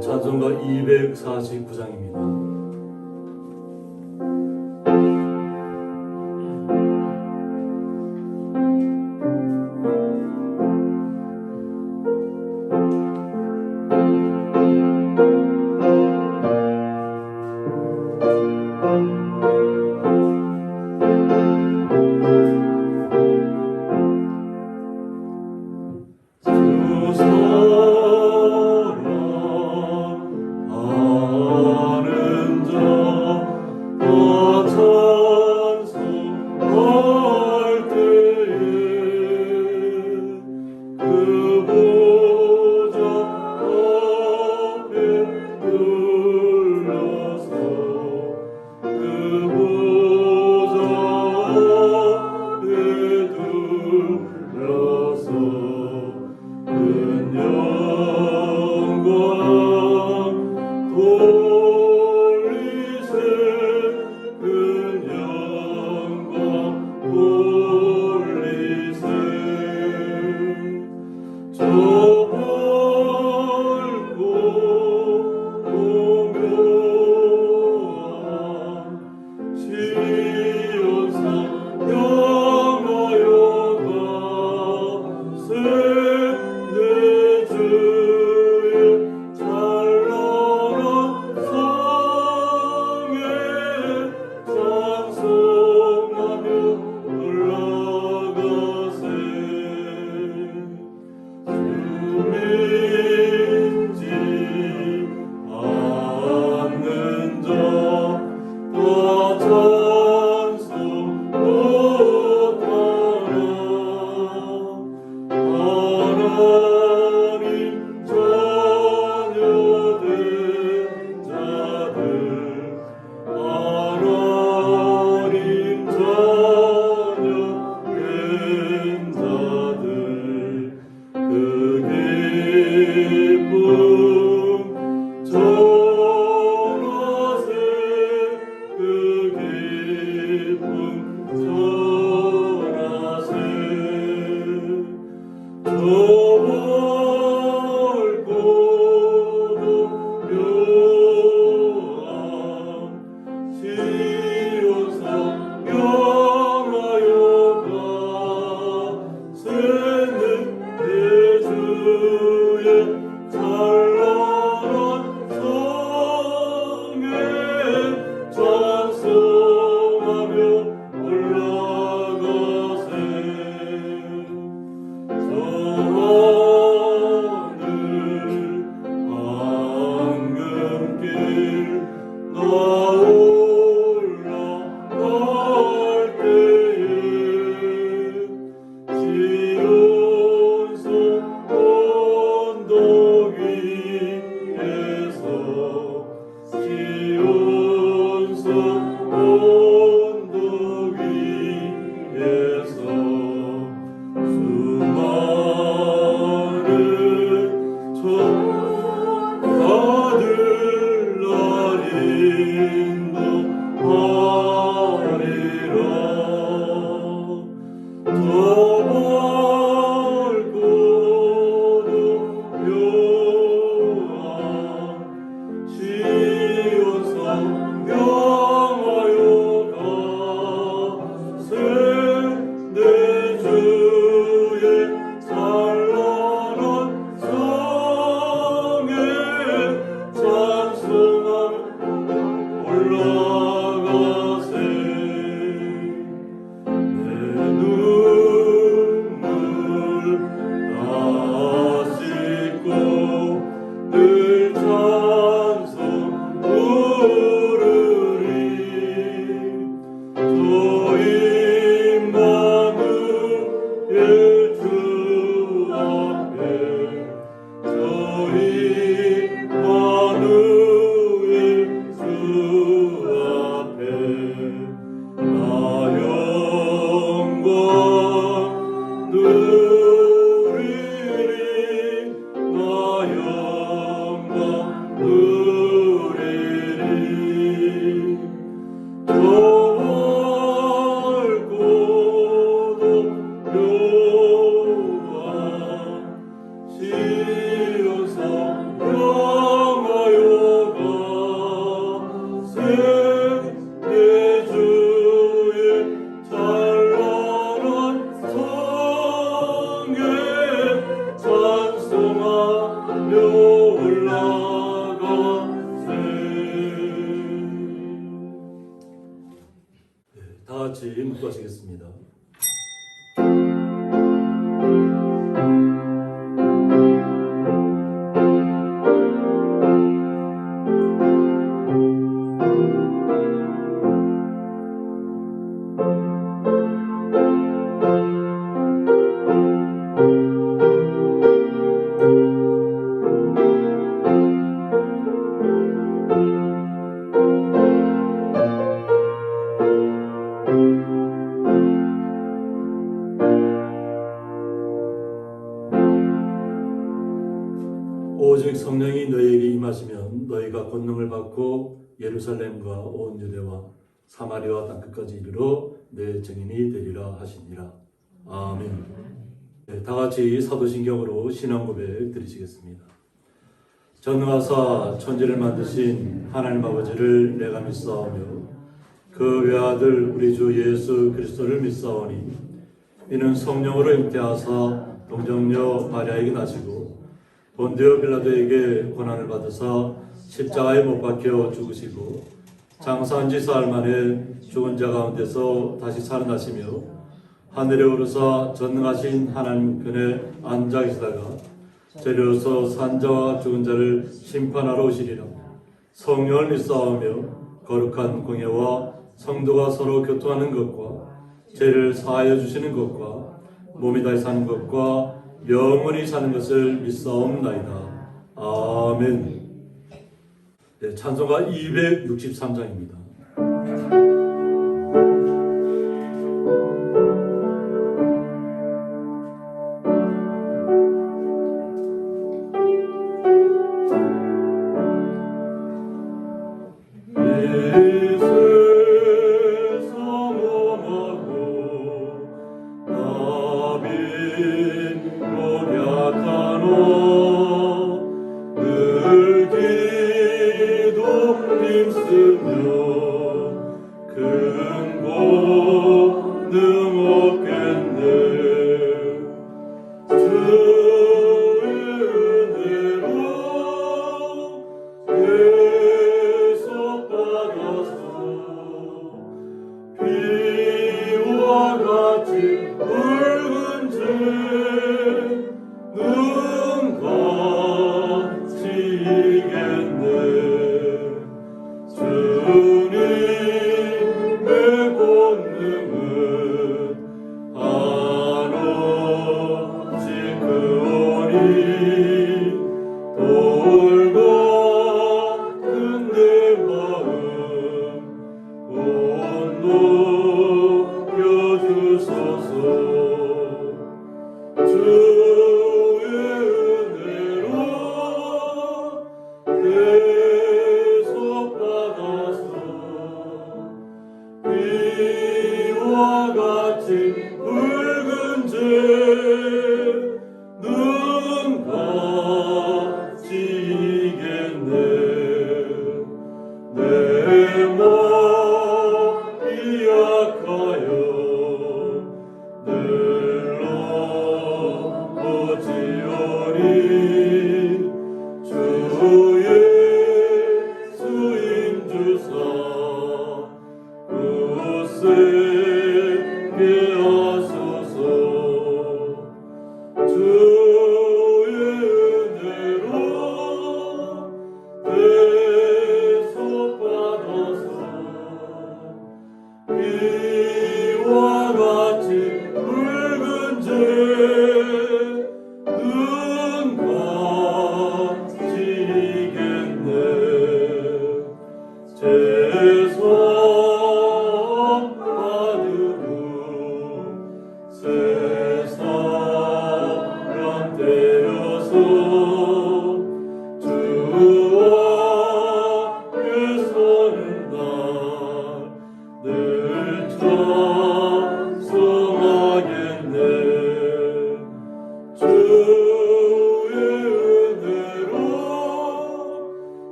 찬송가 249장입니다. 지어서 오직 성령이 너희에게 임하시면 너희가 권능을 받고 예루살렘과 온 유대와 사마리아 땅끝까지 이르러 내 증인이 되리라 하시니라. 아멘. 네, 다 같이 사도신경으로 신앙 고백 드리시겠습니다. 전능하사 천지를 만드신 하나님 아버지를 내가 믿사오며 그 외아들 우리 주 예수 그리스도를 믿사오니 이는 성령으로 잉태하사 동정녀 마리아에게 나시고 본디오 빌라도에게 고난을 받으사 십자가에 못 박혀 죽으시고 장사한 지 사흘 만에 죽은 자 가운데서 다시 살아나시며 하늘에 오르사 전능하신 하나님 편에 앉아 계시다가 재려서 산자와 죽은 자를 심판하러 오시리라. 성령을 믿사오며 거룩한 공예와 성도가 서로 교통하는 것과 죄를 사하여 주시는 것과 몸이 다시 사는 것과 영원히 사는 것을 믿사옵나이다. 아멘. 네, 찬송가 263장입니다.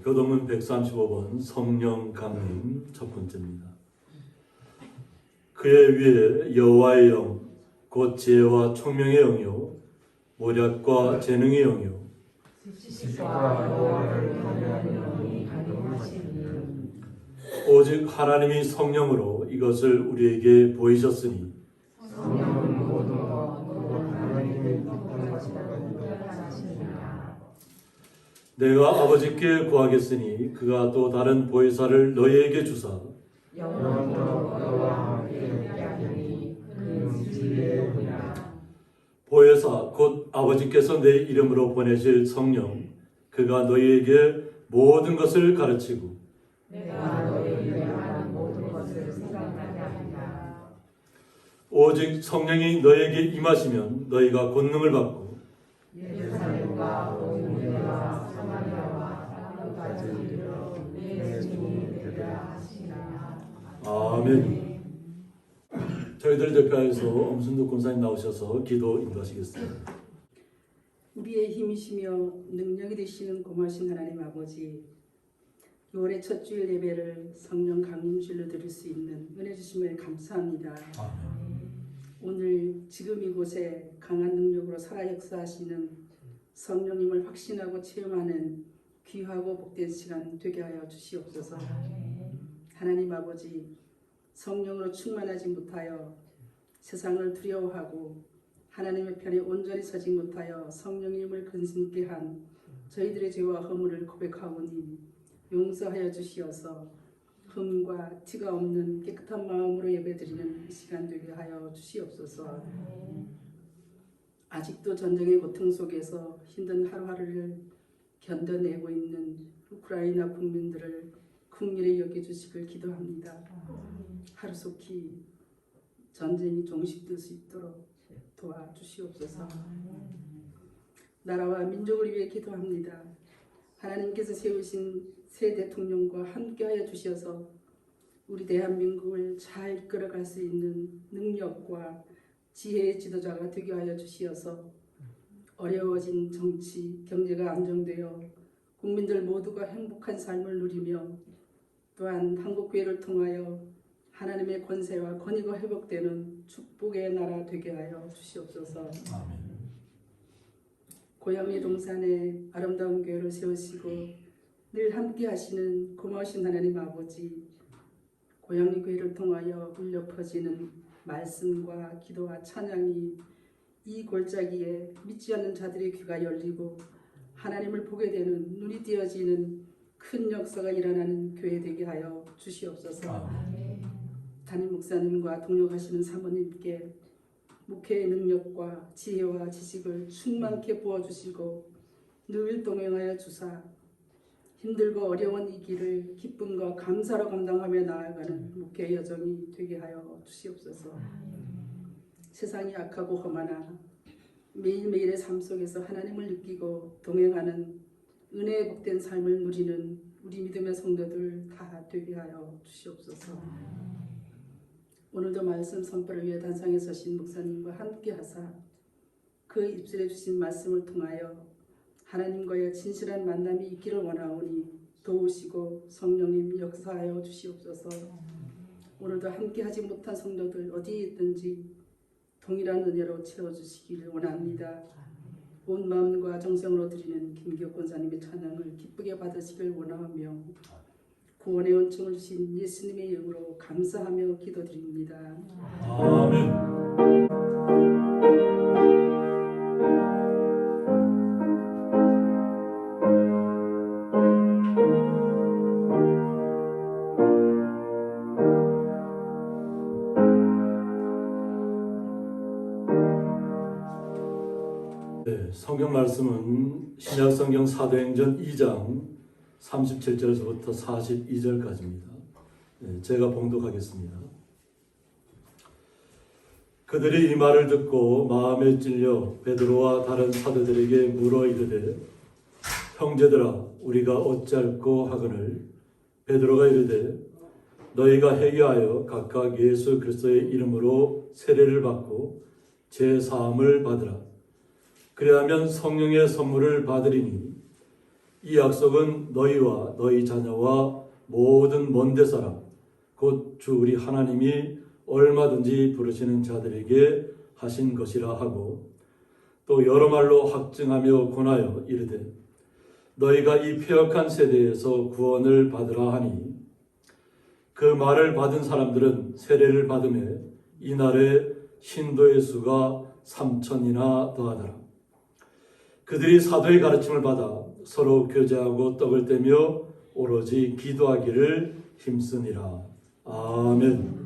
교동문 135번 성령 강림 첫 번째입니다. 그의 위에 여호와의 영, 곧 지혜와 총명의 영이요 모략과 재능의 영이요 오직 하나님이 성령으로 이것을 우리에게 보이셨으니 내가 아버지께 구하겠으니 그가 또 다른 보혜사를 너희에게 주사 영원토록 너와 함께 함께하리니 그는 진리의 영이라. 보혜사 곧 아버지께서 내 이름으로 보내실 성령, 그가 너희에게 모든 것을 가르치고 내가 너희에게 한 모든 것을 생각나게 하리라. 오직 성령이 너희에게 임하시면 너희가 권능을 받고 예루살렘과 온 유대와 사마리아와 땅끝까지 이르러 내 주님이 되리라 하시니라. 아멘. 저희들 대가에서 엄순도 권사님 나오셔서 기도 인도하시겠습니다. 우리의 힘이시며 능력이 되시는 고마우신 하나님 아버지, 6월의 첫 주일 예배를 성령 강림주일로 드릴 수 있는 은혜 주심을 감사합니다. 오늘 지금 이곳에 강한 능력으로 살아 역사하시는 성령님을 확신하고 체험하는 귀하고 복된 시간 되게 하여 주시옵소서. 하나님 아버지, 성령으로 충만하지 못하여 세상을 두려워하고 하나님의 편에 온전히 서지 못하여 성령님을 근심케 한 저희들의 죄와 허물을 고백하오니 용서하여 주시어서 흠과 티가 없는 깨끗한 마음으로 예배드리는 이 시간 되게 하여 주시옵소서. 아직도 전쟁의 고통 속에서 힘든 하루하루를 견뎌내고 있는 우크라이나 국민들을 긍휼히 여겨주시길 기도합니다. 하루속히 전쟁이 종식될 수 있도록 도와주시옵소서. 나라와 민족을 위해 기도합니다. 하나님께서 세우신 새 대통령과 함께하여 주셔서 우리 대한민국을 잘 이끌어갈 수 있는 능력과 지혜의 지도자가 되게 하여 주시어서 어려워진 정치, 경제가 안정되어 국민들 모두가 행복한 삶을 누리며 또한 한국교회를 통하여 하나님의 권세와 권위가 회복되는 축복의 나라 되게 하여 주시옵소서. 고향의 동산에 아름다운 교회를 세우시고 늘 함께 하시는 고마우신 하나님 아버지, 고향의 교회를 통하여 울려 퍼지는 말씀과 기도와 찬양이 이 골짜기에 믿지 않는 자들의 귀가 열리고 하나님을 보게 되는 눈이 띄어지는 큰 역사가 일어나는 교회 되게 하여 주시옵소서. 담임 목사님과 동역하시는 사모님께 목회의 능력과 지혜와 지식을 충만케 부어주시고 늘 동행하여 주사 힘들고 어려운 이 길을 기쁨과 감사로 감당하며 나아가는 목회 여정이 되게 하여 주시옵소서. 세상이 악하고 험하나 매일매일의 삶 속에서 하나님을 느끼고 동행하는 은혜의 복된 삶을 누리는 우리 믿음의 성도들 다 되게 하여 주시옵소서. 오늘도 말씀 선포를 위해 단상에 서신 목사님과 함께 하사 그 입술에 주신 말씀을 통하여 하나님과의 진실한 만남이 있기를 원하오니 도우시고 성령님 역사하여 주시옵소서. 오늘도 함께 하지 못한 성도들 어디에 있든지 동일한 은혜로 채워주시기를 원합니다. 온 마음과 정성으로 드리는 김기옥 권사님의 찬양을 기쁘게 받으시길 원하며 구원의 은총을 주신 예수님의 이름으로 감사하며 기도드립니다. 아멘. 네, 성경 말씀은 신약성경 사도행전 2장 37절에서부터 42절까지입니다. 네, 제가 봉독하겠습니다. 그들이 이 말을 듣고 마음에 찔려 베드로와 다른 사도들에게 물어 이르되 형제들아 우리가 어찌할꼬 하거늘 베드로가 이르되 너희가 회개하여 각각 예수 그리스도의 이름으로 세례를 받고 제사함을 받으라. 그리하면 성령의 선물을 받으리니 이 약속은 너희와 너희 자녀와 모든 먼데 사람 곧 주 우리 하나님이 얼마든지 부르시는 자들에게 하신 것이라 하고 또 여러 말로 확증하며 권하여 이르되 너희가 이 패역한 세대에서 구원을 받으라 하니 그 말을 받은 사람들은 세례를 받음에 이날에 신도의 수가 3,000이나 더하더라. 그들이 사도의 가르침을 받아 서로 교제하고 떡을 떼며 오로지 기도하기를 힘쓰니라. 아멘.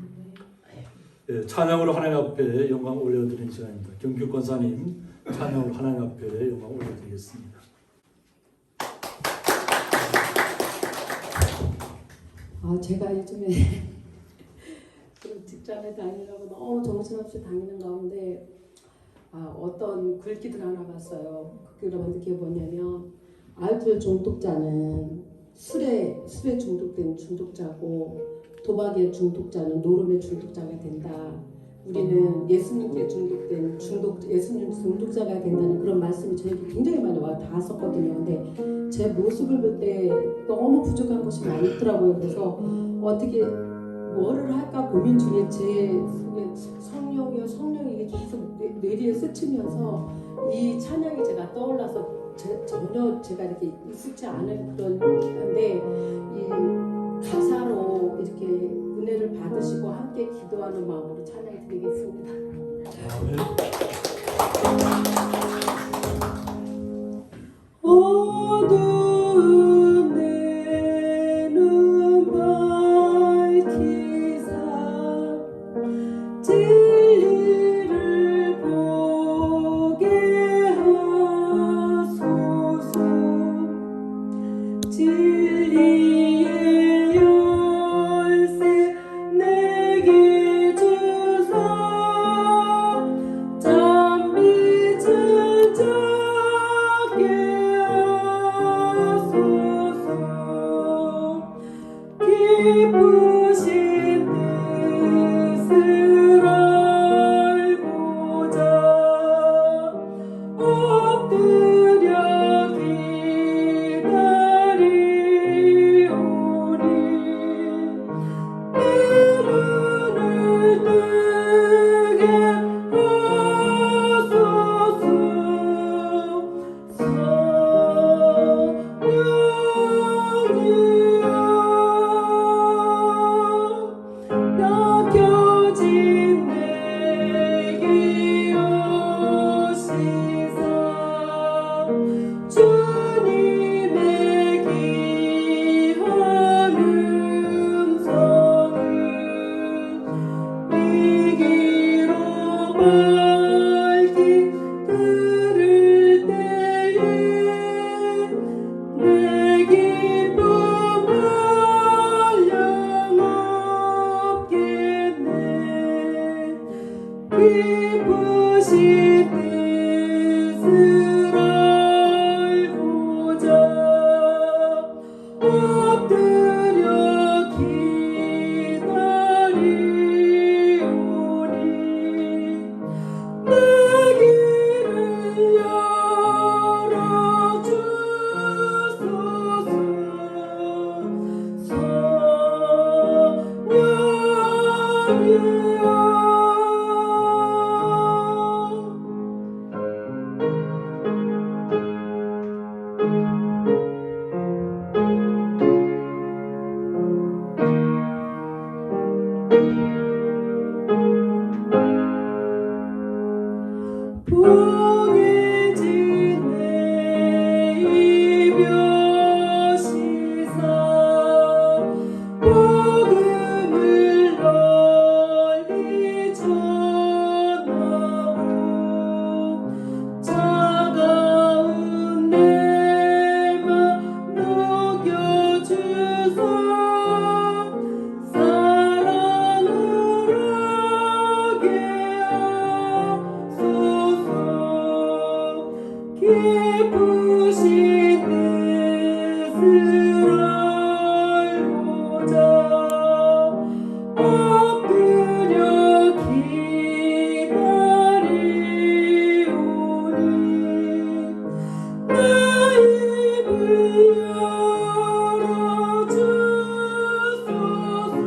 예, 찬양으로 하나님 앞에 영광 올려드리는 시간입니다. 경규 권사님 찬양으로 하나님 앞에 영광 올려드리겠습니다. 제가 요즘에 좀 직장에 다니려고 너무 정신없이 다니는 가운데 어떤 글귀를 하나 봤어요. 그 글을 어떻게 보냐면 알코올 중독자는 술에 중독된 중독자고 도박에 중독자는 노름의 중독자가 된다. 우리는 예수님께 중독된 예수님 중독자가 된다는 그런 말씀이 저에게 굉장히 많이 닿았었거든요. 근데 제 모습을 볼 때 너무 부족한 것이 많더라고요. 그래서 어떻게 뭐를 할까 고민 중에 제 속에 성령이 계속 뇌리에 스치면서 이 찬양이 제가 떠올라서 전혀 제가 이렇게 익숙지 않은 그런 건데 이 가사로 이렇게 은혜를 받으시고 함께 기도하는 마음으로 찬양해 드리겠습니다. 어두운 내 눈 밝히사 진리를 보게 하소서. 진리의 열쇠 내게 주사 잠빛을 찾게 하소서. 기쁘신 뜻을 알고자 엎드려 기다리오니 내 눈을 뜨게 하소서. 성령이여 약해진 내게 오시사 주님의 귀한 음성을 위기로 밝히 들을 때에 내 기쁨 한량없겠네. 기쁘신 뜻을 알고자 엎드려 기다리오니 내 길을 열어주소서. 봉해진 내 이별시사 복음을 널리 전하고 차가운 내 맘 녹여주소. 사랑을 하게 하소서. 기쁘신 뜻을 알고자 엎드려 기다리오니 내 입을 열어주소서.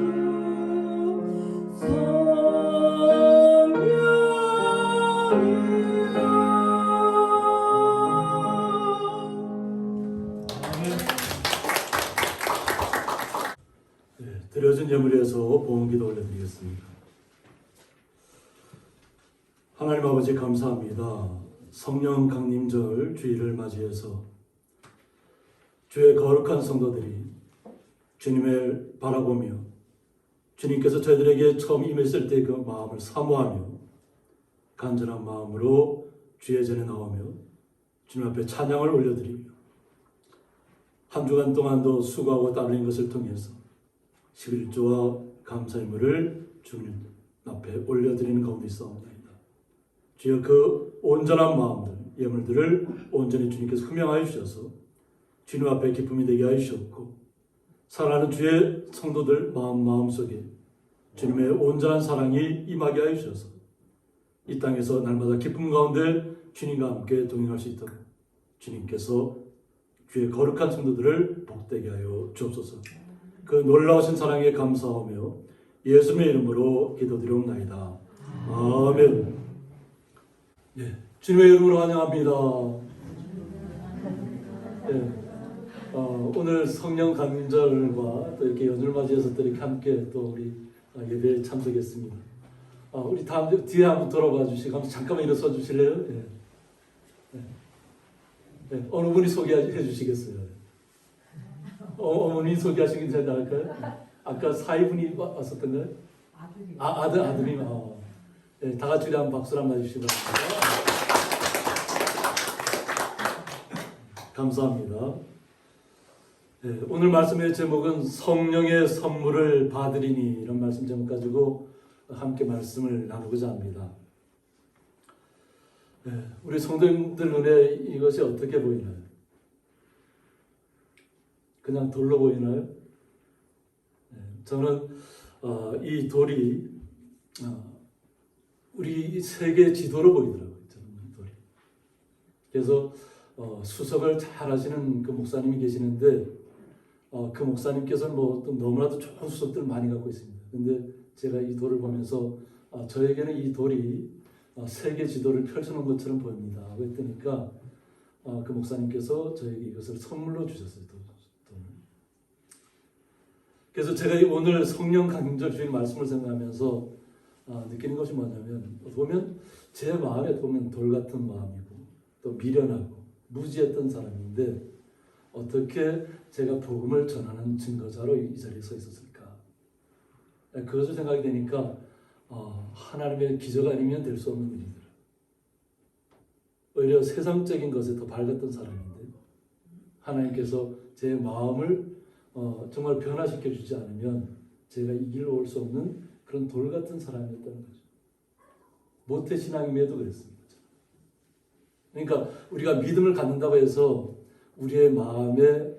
드려진 예물에서 보험기도 올려드리겠습니다. 하나님 아버지 감사합니다. 성령 강림절 주일을 맞이해서 주의 거룩한 성도들이 주님을 바라보며 주님께서 저희들에게 처음 임했을 때 그 마음을 사모하며 간절한 마음으로 주의 전에 나오며 주님 앞에 찬양을 올려드리며 한 주간 동안도 수고하고 땀 흘린 것을 통해서 11조와 감사의물을 주님 앞에 올려드리는 가운데 있사옵나이다. 주여 그 온전한 마음들, 예물들을 온전히 주님께서 흠양하여 주셔서 주님 앞에 기쁨이 되게 하여 주셨고 사랑하는 주의 성도들 마음속에 주님의 온전한 사랑이 임하게 하여 주셔서 이 땅에서 날마다 기쁨 가운데 주님과 함께 동행할 수 있도록 주님께서 주의 거룩한 성도들을 복되게 하여 주옵소서. 그 놀라우신 사랑에 감사하며 예수님의 이름으로 기도드리옵나이다. 아멘. 네, 주님의 이름으로 환영합니다. 네, 오늘 성령 강림절과 또 이렇게 연휴를 맞이해서 또 이렇게 함께 또 우리 예배에 참석했습니다. 우리 다음 뒤에 한번 돌아봐 주시고 잠깐만 일어서 주실래요? 네. 네. 네. 어느 분이 소개해 주시겠어요? 어머니 소개하시기 전에 나갈까요? 아까 사위분이 왔었던가요? 아들이. 네, 다 같이 우리 한번 박수를 한번 해주시기 바랍니다. 감사합니다. 네, 오늘 말씀의 제목은 성령의 선물을 받으리니 이런 말씀 제목 가지고 함께 말씀을 나누고자 합니다. 네, 우리 성도님들 눈에 이것이 어떻게 보이나요? 그냥 돌로 보이나요? 네, 저는 이 돌이 우리 세계 지도로 보이더라고요. 저는 이 돌이. 그래서 수석을 잘 하시는 그 목사님이 계시는데 그 목사님께서는 뭐 또 너무나도 좋은 수석들을 많이 갖고 있습니다. 근데 제가 이 돌을 보면서 저에게는 이 돌이 세계 지도를 펼쳐놓은 것처럼 보입니다. 그랬더니까 그 목사님께서 저에게 이것을 선물로 주셨어요. 돈을. 그래서 제가 오늘 성령 강림절 주일 말씀을 생각하면서 느끼는 것이 뭐냐면 보면 제 마음에 보면 돌 같은 마음이고 또 미련하고 무지했던 사람인데 어떻게 제가 복음을 전하는 증거자로 이 자리에 서 있었을까? 그것을 생각이 되니까 하나님의 기적 아니면 될 수 없는 일이더라. 오히려 세상적인 것에 더 밝았던 사람인데 하나님께서 제 마음을 정말 변화시켜 주지 않으면 제가 이 길로 올 수 없는 그런 돌 같은 사람이었다는 거죠. 모태신앙임에도 그랬습니다. 그러니까 우리가 믿음을 갖는다고 해서 우리의 마음의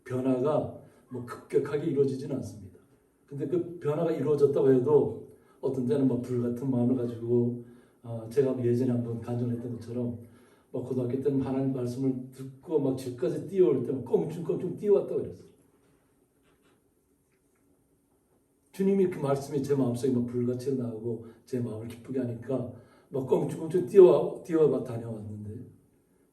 변화가 뭐 급격하게 이루어지지는 않습니다. 근데 그 변화가 이루어졌다고 해도 어떤 때는 막 불같은 마음을 가지고 제가 예전에 한번 간증했던 것처럼 막 고등학교 때는 하나님 말씀을 듣고 막 집까지 뛰어올 때 껑충껑충 뛰어왔다고 그랬어요. 주님이 그 말씀이 제 마음속에 막 불같이 나오고 제 마음을 기쁘게 하니까 막 껑충껑충 뛰어와 다녀왔는데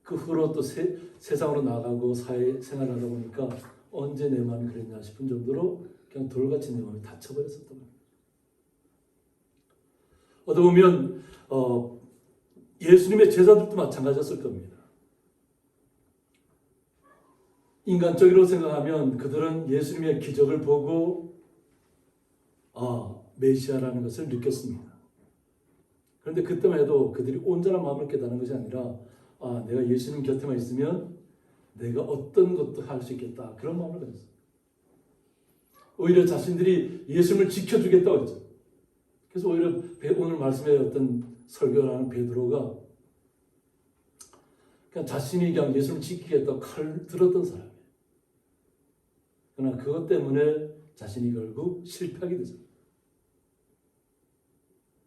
그 후로 또 세상으로 나가고 사회 생활을 하다 보니까 언제 내 마음이 그랬냐 싶은 정도로 그냥 돌같이 내 마음이 닫혀버렸었던 겁니다. 어떻게 보면 예수님의 제자들도 마찬가지였을 겁니다. 인간적으로 생각하면 그들은 예수님의 기적을 보고 메시아라는 것을 느꼈습니다. 그런데 그때만 해도 그들이 온전한 마음을 깨닫는 것이 아니라 내가 예수님 곁에만 있으면 내가 어떤 것도 할 수 있겠다. 그런 마음을 가졌어요. 오히려 자신들이 예수님을 지켜주겠다고 했죠. 그래서 오히려 오늘 말씀에 어떤 설교를 하는 베드로가 그냥 자신이 그냥 예수님을 지키겠다고 칼을 들었던 사람이에요. 그러나 그것 때문에 자신이 결국 실패하게 되죠.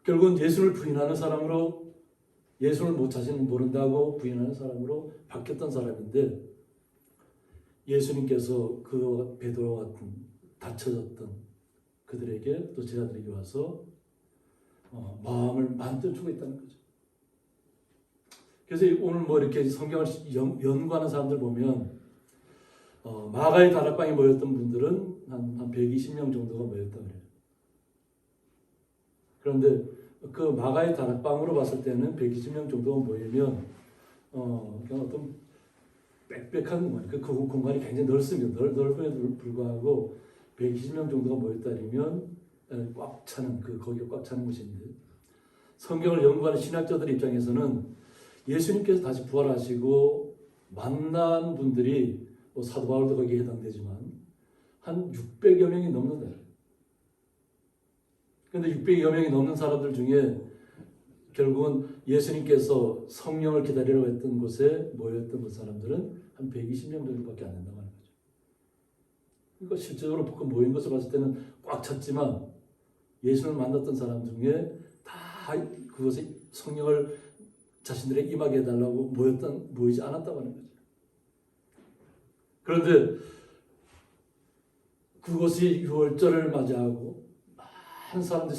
결국은 예수를 부인하는 사람으로 예수를 자신을 모른다고 부인하는 사람으로 바뀌었던 사람인데 예수님께서 그와 베드로와 같은 닫혀졌던 그들에게 또 제자들에게 와서 마음을 만들어주고 있다는 거죠. 그래서 오늘 뭐 이렇게 성경을 연구하는 사람들 보면 마가의 다락방에 모였던 분들은 한 120명 정도가 모였다고 그래요. 그런데 그 마가의 다락방으로 봤을 때는 120명 정도가 모이면 그냥 어떤 빽빽한 공간, 그 공간이 굉장히 넓습니다. 넓음에도 불구하고 120명 정도가 모였다면 꽉 차는 거기가 꽉 차는 곳인데 성경을 연구하는 신학자들 입장에서는 예수님께서 다시 부활하시고 만난 분들이 뭐 사도 바울도 거기에 해당되지만 한 600여 명이 넘는다. 그런데 600여 명이 넘는 사람들 중에 결국은 예수님께서 성령을 기다리라고 했던 곳에 모였던 그 사람들은 한 120명 정도밖에 안 된다고 하는 거죠. 그러니까 실제적으로 그 모인 것을 봤을 때는 꽉 찼지만 예수를 만났던 사람 중에 다 그것에 성령을 자신들에게 임하게 해달라고 모이지 않았다고 하는 거죠. 그런데 그것이 6월절을 맞이하고 많은 사람들이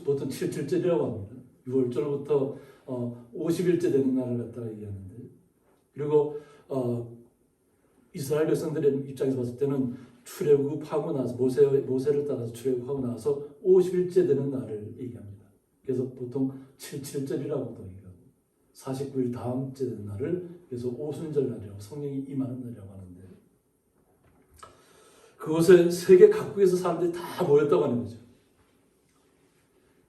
보통 7일절이라고 합니다. 6월절부터 50일째 되는 날을 갖다가 얘기하는데 그리고 이스라엘 백성들의 입장에서 봤을 때는 출애굽하고 나서 모세를 따라서 출애굽하고 나서 50일째 되는 날을 얘기합니다. 그래서 보통 77절이라고도 얘기하고 49일 다음째 되는 날을 그래서 오순절 날이라고 성령이 임하는 날이라고 하는데 그곳에 세계 각국에서 사람들이 다 모였다고 하는 거죠.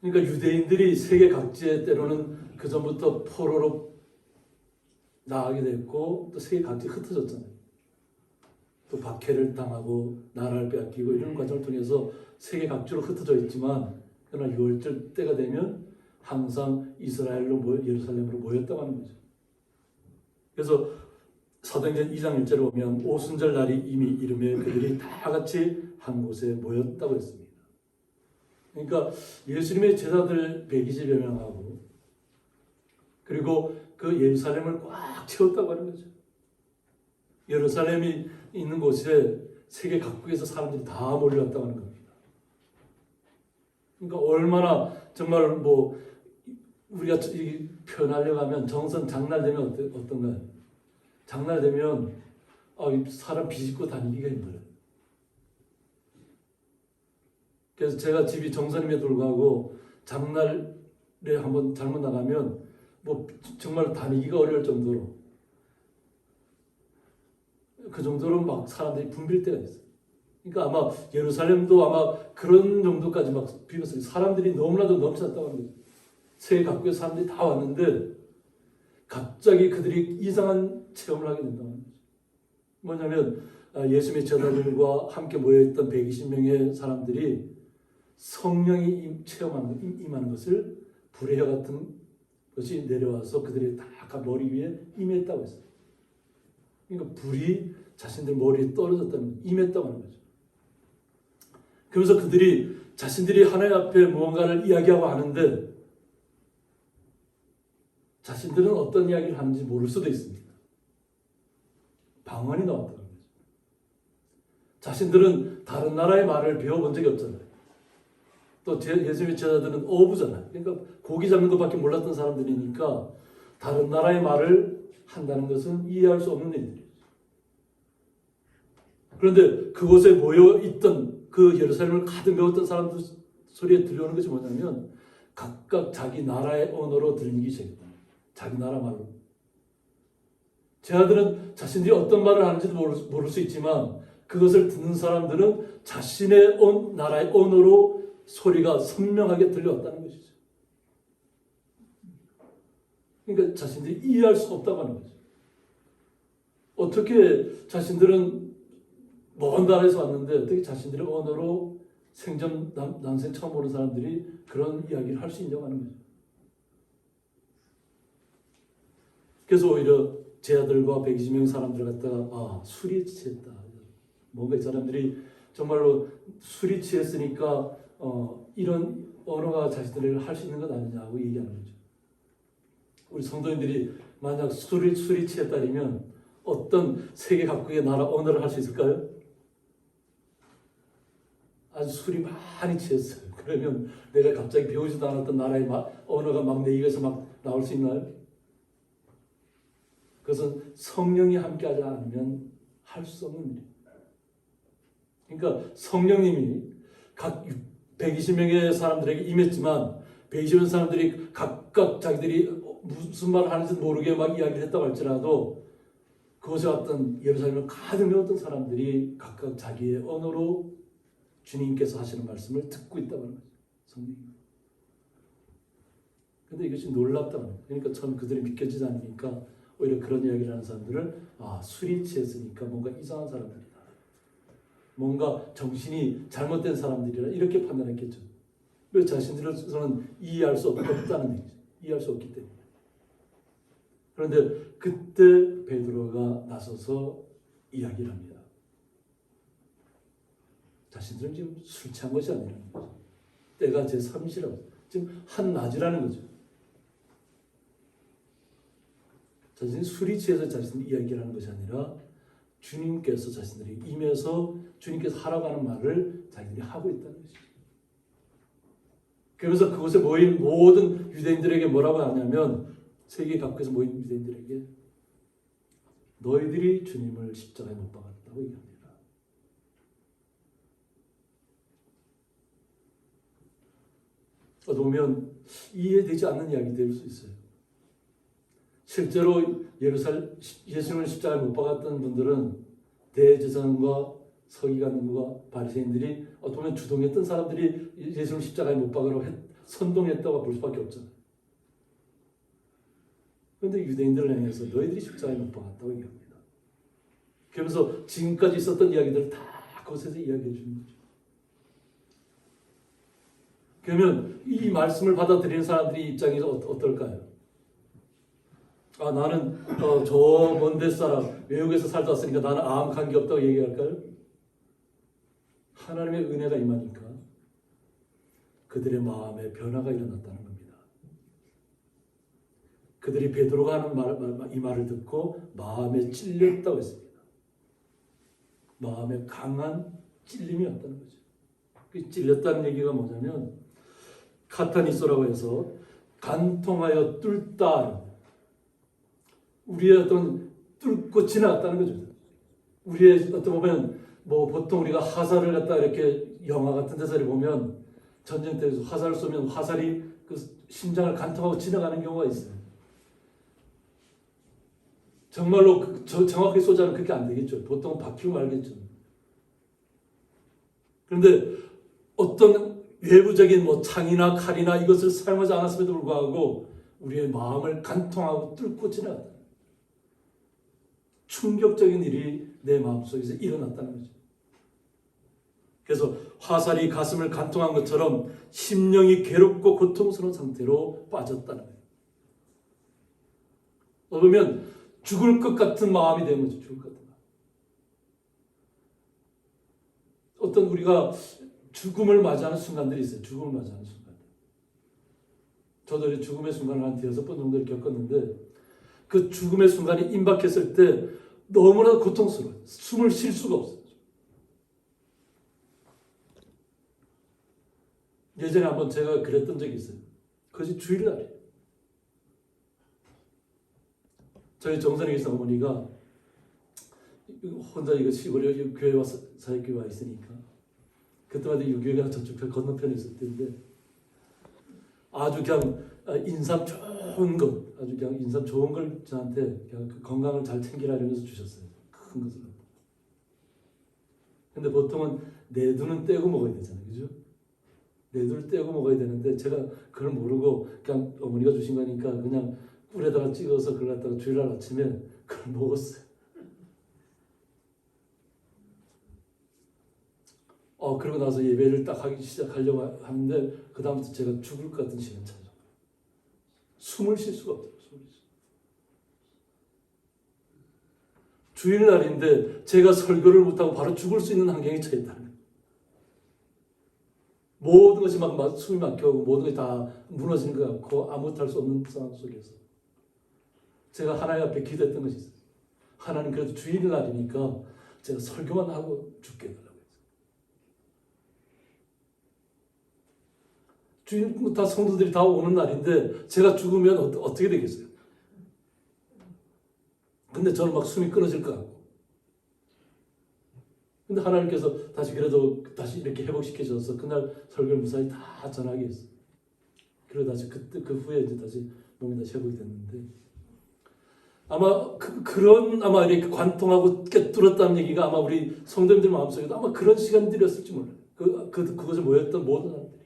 그러니까 유대인들이 세계 각지에 때로는 그 전부터 포로로 나가게 됐고 또 세계 각지에 흩어졌잖아요. 또 박해를 당하고 나라를 빼앗기고 이런 과정을 통해서 세계 각지로 흩어져 있지만 그러나 6월절 때가 되면 항상 이스라엘로 예루살렘으로 모였다고 하는 거죠. 그래서 사도행전 2장 1절에 보면 오순절 날이 이미 이르매 그들이 다 같이 한 곳에 모였다고 했습니다. 그러니까 예수님의 제자들 120여 명하고 그리고 그 예루살렘을 꽉 채웠다고 하는 거죠. 예루살렘이 있는 곳에 세계 각국에서 사람들이 다 몰려왔다고 하는 겁니다. 그러니까 얼마나 정말 뭐 우리가 표현하려고 하면 정선 장날되면 어떤가요? 장날되면 사람 비집고 다니기가 힘들어요. 그래서 제가 집이 정선임에 불구하고 장날에 한번 잘못 나가면 뭐 정말 다니기가 어려울 정도로 그 정도로 막 사람들이 붐빌 때가 있어요. 그러니까 아마 예루살렘도 아마 그런 정도까지 막 비었어요. 사람들이 너무나도 넘쳤다고 하는 거죠. 세계 각국의 사람들이 다 왔는데 갑자기 그들이 이상한 체험을 하게 된다는 거죠. 뭐냐면 예수님의 제자들과 함께 모여있던 120명의 사람들이 성령이 임하는 것을 불의 혀 같은 것이 내려와서 그들이 다 머리 위에 임했다고 했어요. 그러니까 불이 자신들 머리에 떨어졌다는 임했다고 하는 거죠. 그러면서 그들이 자신들이 하나님 앞에 무언가를 이야기하고 하는데 자신들은 어떤 이야기를 하는지 모를 수도 있습니다. 방언이 나왔다는 거죠. 자신들은 다른 나라의 말을 배워본 적이 없잖아요. 또 예수님의 제자들은 어부잖아요. 그러니까 고기 잡는 것밖에 몰랐던 사람들이니까 다른 나라의 말을 한다는 것은 이해할 수 없는 일이죠. 그런데 그곳에 모여있던 그 예루살렘을 가득 메웠던 사람들 소리에 들려오는 것이 뭐냐면 각각 자기 나라의 언어로 들리기 시작했다. 자기 나라 말로. 제자들은 자신들이 어떤 말을 하는지도 모를 수 있지만 그것을 듣는 사람들은 자신의 나라의 언어로 소리가 선명하게 들려왔다는 것이죠. 그러니까 자신들이 이해할 수 없다고 하는 거죠. 어떻게 자신들은 먼 나라에서 왔는데 어떻게 자신들의 언어로 생전 난생 처음 보는 사람들이 그런 이야기를 할 수 있냐고 하는 거죠. 그래서 오히려 제자들과 120명 사람들 갖다가 술이 취했다. 뭔가 이 사람들이 정말로 술이 취했으니까 이런 언어가 자신들에게 할 수 있는 것 아니냐고 얘기하는 거죠. 우리 성도님들이 만약 술이 취했다면 어떤 세계 각국의 나라 언어를 할 수 있을까요? 아주 술이 많이 취했어요. 그러면 내가 갑자기 배우지도 않았던 나라의 언어가 막 내 입에서 막 나올 수 있나요? 그것은 성령이 함께하지 않으면 할 수 없는 일입니다. 그러니까 성령님이 각 120명의 사람들에게 임했지만 120명 사람들이 각각 자기들이 무슨 말을 하는지 모르게 막 이야기를 했다고 할지라도 그곳에 왔던 예루살렘을 가득 메웠던 사람들이 각각 자기의 언어로 주님께서 하시는 말씀을 듣고 있다는 거죠. 성령이. 근데 이것이 놀랍다는 거예요. 그러니까 처음 그들이 믿겨지지 않으니까 오히려 그런 이야기를 하는 사람들은 술이 취했으니까 뭔가 이상한 사람들이다. 뭔가 정신이 잘못된 사람들이라 이렇게 판단했겠죠. 왜 자신들로서는 이해할 수 없다는 얘기죠. 이해할 수 없기 때문에. 그런데 그때 베드로가 나서서 이야기를 합니다. 자신들은 지금 술 취한 것이 아니라는 거죠. 때가 제3시라고. 지금 한낮이라는 거죠. 자신이 술이 취해서 자신들이 이야기를 하는 것이 아니라 주님께서 자신들이 임해서 주님께서 하라고 하는 말을 자기들이 하고 있다는 것이죠. 그래서 그곳에 모인 모든 유대인들에게 뭐라고 하냐면 세계 각국에서 모인 유대인들에게 너희들이 주님을 십자가에 못 박았다고 얘기합니다. 보면 이해되지 않는 이야기 될 수 있어요. 실제로 예수님을 십자가에 못 박았던 분들은 대제사장과 서기관과 바리새인들이 보면 주동했던 사람들이 예수님을 십자가에 못 박으라고 선동했다고 볼 수밖에 없잖아요. 그런데 유대인들을 향해서 너희들이 십자가에 못 박았다고 얘기합니다. 그러면서 지금까지 있었던 이야기들을 다 그곳에서 이야기해 주는 거죠. 그러면 이 말씀을 받아들이는 사람들이 입장에서 어떨까요? 나는 저 먼데 살아 외국에서 살다 왔으니까 나는 아무 관계없다고 얘기할까요? 하나님의 은혜가 임하니까 그들의 마음에 변화가 일어났다는 겁니다. 그들이 베드로가 하는 이 말을 듣고 마음에 찔렸다고 했습니다. 마음에 강한 찔림이 왔다는 거죠. 그 찔렸다는 얘기가 뭐냐면 카타니소라고 해서 간통하여 뚫다, 우리의 어떤 뚫고 지나갔다는 거죠. 우리의 어떤 보면 보통 우리가 화살을 갖다 이렇게 영화 같은 데서 보면 전쟁터에서 화살을 쏘면 화살이 그 심장을 간통하고 지나가는 경우가 있어요. 정말로 정확하게 쏘자면 그렇게 안 되겠죠. 보통 박히고 말겠죠. 그런데 어떤 외부적인 창이나 칼이나 이것을 사용하지 않았음에도 불구하고 우리의 마음을 간통하고 뚫고 지나갔다. 충격적인 일이 내 마음속에서 일어났다는 거죠. 그래서 화살이 가슴을 간통한 것처럼 심령이 괴롭고 고통스러운 상태로 빠졌다는 거예요. 그러면 죽을 것 같은 마음이 되는 거죠. 죽을 것 같은 마음. 어떤 우리가 죽음을 맞이하는 순간들이 있어요. 죽음을 맞이하는 순간들. 저도 죽음의 순간을 한 6번 정도를 겪었는데 그 죽음의 순간이 임박했을 때 너무나 고통스러워요. 숨을 쉴 수가 없어요. 예전에 한번 제가 그랬던 적이 있어요. 그것이 주일날이에요. 저희 정선에 계신 어머니가 혼자 이거 시골에 교회 와서 사역교회 와 있으니까 그때마다 이 교회가 저쪽 건너편에 있을 때인데 아주 그냥 인삼 좋은 것, 아주 그냥 인삼 좋은 걸 저한테 그냥 그 건강을 잘 챙기라면서 주셨어요. 큰 것을. 근데 보통은 내두는 떼고 먹어야 되잖아요, 그죠? 내두를 떼고 먹어야 되는데 제가 그걸 모르고 그냥 어머니가 주신 거니까 그냥 꿀에다가 찍어서 그걸 갖다가 주일날 아침에 그걸 먹었어요. 그러고 나서 예배를 딱 하기 시작하려고 하는데 그 다음부터 제가 죽을 것 같은 시간 찾아요. 숨을 쉴 수가 없어요. 주일날인데 제가 설교를 못하고 바로 죽을 수 있는 환경에 처했다는 거예요. 모든 것이 막 숨이 막혀오고 모든 것이 다 무너지는 것 같고 아무것도 할 수 없는 상황 속에서 제가 하나님 앞에 기도했던 것이 있어요. 하나님 그래도 주일날이니까 제가 설교만 하고 죽게 해달라고 했어요. 주일 다 성도들이 다 오는 날인데 제가 죽으면 어떻게 되겠어요? 근데 저는 막 숨이 끊어질 것 같고. 근데 하나님께서 다시 그래도 다시 이렇게 회복시켜 주셔서 그날 설교를 무사히 다 전하게 했어요. 그리고 다시 그 후에 이제 다시 몸이 다시 회복이 됐는데 아마 그런 이렇게 관통하고 깨뚫었다는 얘기가 아마 우리 성도님들 마음속에도 아마 그런 시간들이었을지 몰라요. 그것을 모였던 모든 사람들이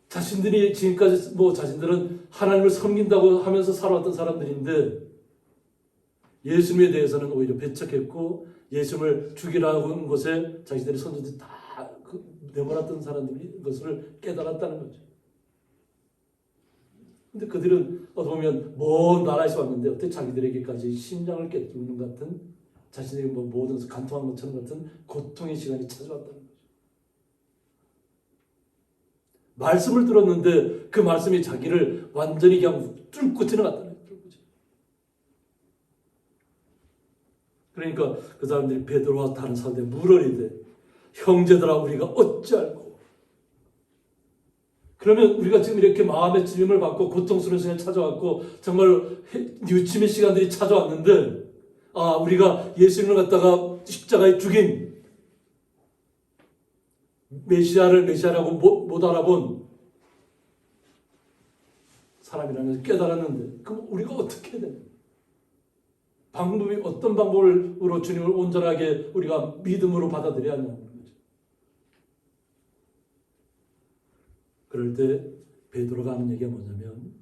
자신들이 지금까지 자신들은 하나님을 섬긴다고 하면서 살아왔던 사람들인데 예수님에 대해서는 오히려 배척했고 예수님을 죽이라고 한 것에 자기들의 선조들이 다 내몰았던 사람들이 그것을 깨달았다는 거죠. 근데 그들은 어떻게 보면 먼 나라에서 왔는데 어떻게 자기들에게까지 심장을 깨뜨리는 것 같은 자신에게 모든 것을 간통한 것처럼 같은 고통의 시간이 찾아왔다는 거죠. 말씀을 들었는데 그 말씀이 자기를 완전히 그냥 뚫고 지나갔다는 거죠. 그러니까 그 사람들이 베드로와 다른 사람들이 물어리되 형제들아 우리가 어찌할꼬. 그러면 우리가 지금 이렇게 마음의 찔림을 받고 고통스러운 시간이 찾아왔고 정말 유침의 시간들이 찾아왔는데 우리가 예수님을 갖다가 십자가에 죽인 메시아라고 못 알아본 사람이라는 것을 깨달았는데 그럼 우리가 어떻게 해야 되나? 어떤 방법으로 주님을 온전하게 우리가 믿음으로 받아들여야 하냐는 거죠. 그럴 때 베드로가 하는 얘기가 뭐냐면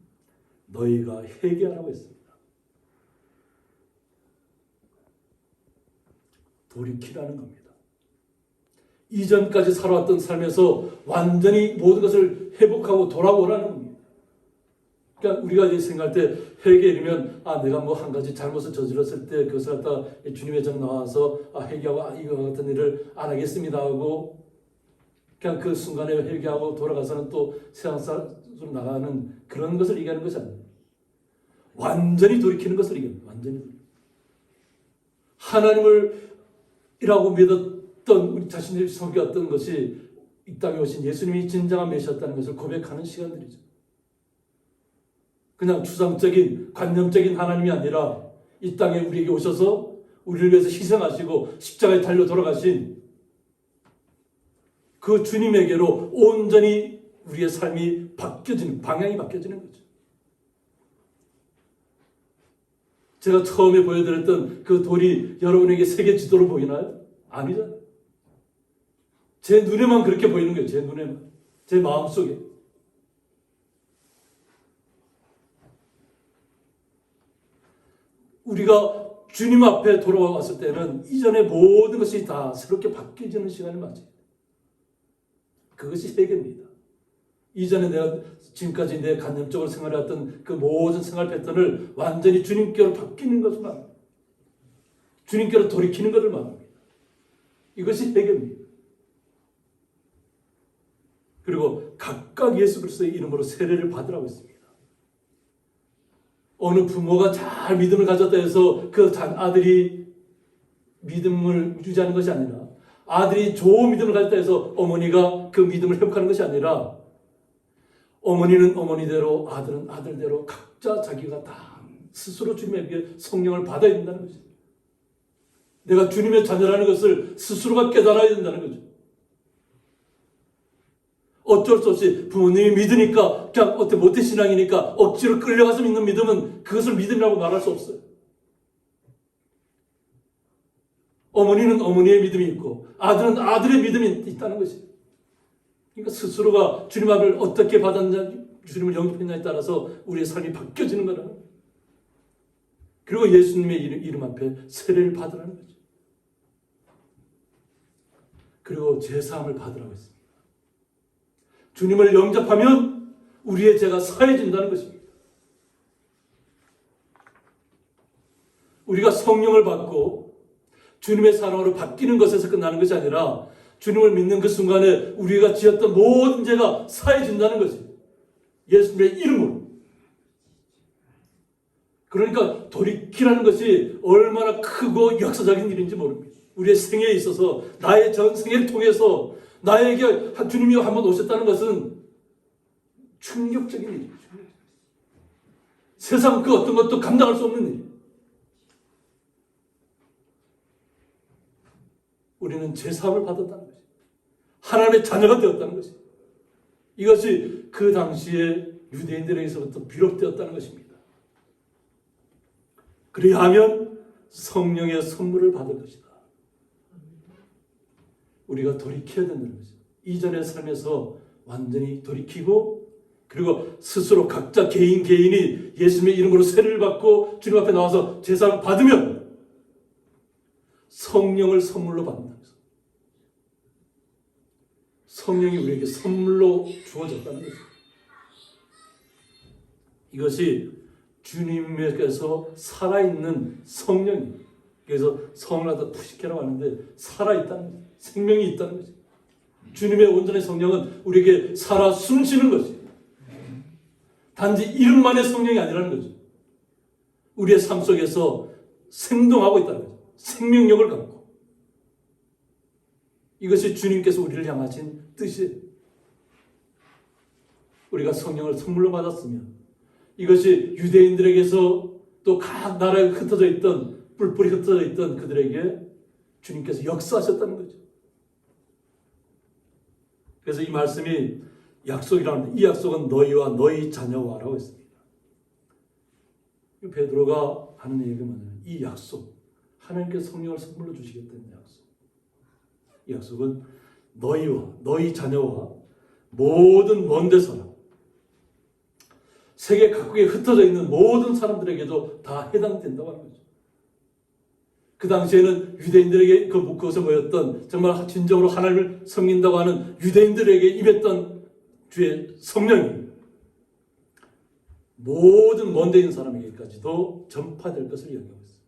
너희가 회개하라고 했습니다. 돌이키라는 겁니다. 이전까지 살아왔던 삶에서 완전히 모든 것을 회복하고 돌아오라는 겁니다. 그러니까 우리가 이제 생각할 때 회개이면 내가 한 가지 잘못을 저질렀을 때 그것을 갖다 주님의 전 나와서 회개하고 이거 같은 일을 안 하겠습니다 하고 그냥 그 순간에 회개하고 돌아가서는 또 세상 사람으로 나가는 그런 것을 얘기하는 것이 아니에요. 완전히 돌이키는 것을 얘기합니다. 완전히 하나님을 이라고 믿었던 우리 자신들이 섬겼던 것이 이 땅에 오신 예수님이 진정한 메시아였다는 것을 고백하는 시간들이죠. 그냥 추상적인 관념적인 하나님이 아니라 이 땅에 우리에게 오셔서 우리를 위해서 희생하시고 십자가에 달려 돌아가신 그 주님에게로 온전히 우리의 삶이 바뀌어지는 방향이 바뀌어지는 거죠. 제가 처음에 보여드렸던 그 돌이 여러분에게 세계 지도로 보이나요? 아니잖아요. 제 눈에만 그렇게 보이는 거예요. 제 눈에만. 제 마음속에. 우리가 주님 앞에 돌아왔을 때는 이전의 모든 것이 다 새롭게 바뀌어지는 시간을 맞이해요. 그것이 회개입니다. 이전에 내가 지금까지 내 관념적으로 생활해왔던 그 모든 생활 패턴을 완전히 주님께로 바뀌는 것을 말합니다. 주님께로 돌이키는 것을 말합니다. 이것이 회개입니다. 그리고 각각 예수 그리스도의 이름으로 세례를 받으라고 했습니다. 어느 부모가 잘 믿음을 가졌다 해서 그 아들이 믿음을 유지하는 것이 아니라 아들이 좋은 믿음을 가졌다 해서 어머니가 그 믿음을 회복하는 것이 아니라 어머니는 어머니대로 아들은 아들대로 각자 자기가 다 스스로 주님에게 성령을 받아야 된다는 거죠. 내가 주님의 자녀라는 것을 스스로가 깨달아야 된다는 거죠. 어쩔 수 없이 부모님이 믿으니까 그냥 모태신앙이니까 억지로 끌려가서 믿는 믿음은 그것을 믿음이라고 말할 수 없어요. 어머니는 어머니의 믿음이 있고 아들은 아들의 믿음이 있다는 것이에요. 그러니까 스스로가 주님 앞을 어떻게 받았냐, 주님을 영접했냐에 따라서 우리의 삶이 바뀌어지는 거라는 거예요. 그리고 예수님의 이름 앞에 세례를 받으라는 거죠. 그리고 제사함을 받으라고 했습니다. 주님을 영접하면 우리의 죄가 사해진다는 것입니다. 우리가 성령을 받고 주님의 사랑으로 바뀌는 것에서 끝나는 것이 아니라 주님을 믿는 그 순간에 우리가 지었던 모든 죄가 사해진다는 것이에요. 예수님의 이름으로. 그러니까 돌이키라는 것이 얼마나 크고 역사적인 일인지 모릅니다. 우리의 생애에 있어서 나의 전생애를 통해서 나에게 주님이 한번 오셨다는 것은 충격적인 일이죠. 세상 그 어떤 것도 감당할 수 없는 일이에요. 우리는 제사함을 받았다는 것이에요. 하나님의 자녀가 되었다는 것이에요. 이것이 그 당시에 유대인들에게서부터 비롯되었다는 것입니다. 그래야 하면 성령의 선물을 받을 것이다. 우리가 돌이켜야 된다는 거죠. 이전의 삶에서 완전히 돌이키고 그리고 스스로 각자 개인이 예수님의 이름으로 세례를 받고 주님 앞에 나와서 제사를 받으면 성령을 선물로 받는다. 성령이 우리에게 선물로 주어졌다는 거죠. 이것이 주님께서 살아있는 성령이에요. 그래서 성을 하다 푸시케라고 하는데 살아있다는 거죠. 생명이 있다는 거죠. 주님의 온전한 성령은 우리에게 살아 숨쉬는 것이에요. 단지 이름만의 성령이 아니라는 거죠. 우리의 삶 속에서 생동하고 있다는 거죠. 생명력을 갖고. 이것이 주님께서 우리를 향하신 뜻이에요. 우리가 성령을 선물로 받았으면 이것이 유대인들에게서 또 각 나라에 흩어져 있던 뿔뿔이 흩어져 있던 그들에게 주님께서 역사하셨다는 거죠. 그래서 이 말씀이 약속이라는데 이 약속은 너희와 너희 자녀와라고 했습니다. 베드로가 하는 얘기가 뭐냐면 이 약속, 하나님께서 성령을 선물로 주시겠다는 약속. 이 약속은 너희와 너희 자녀와 모든 먼 데 사람, 세계 각국에 흩어져 있는 모든 사람들에게도 다 해당된다고 하는 거죠. 그 당시에는 유대인들에게 그곳에 모였던 정말 진정으로 하나님을 섬긴다고 하는 유대인들에게 임했던 주의 성령이 모든 먼 데 있는 사람에게까지도 전파될 것을 이야기하고 있습니다.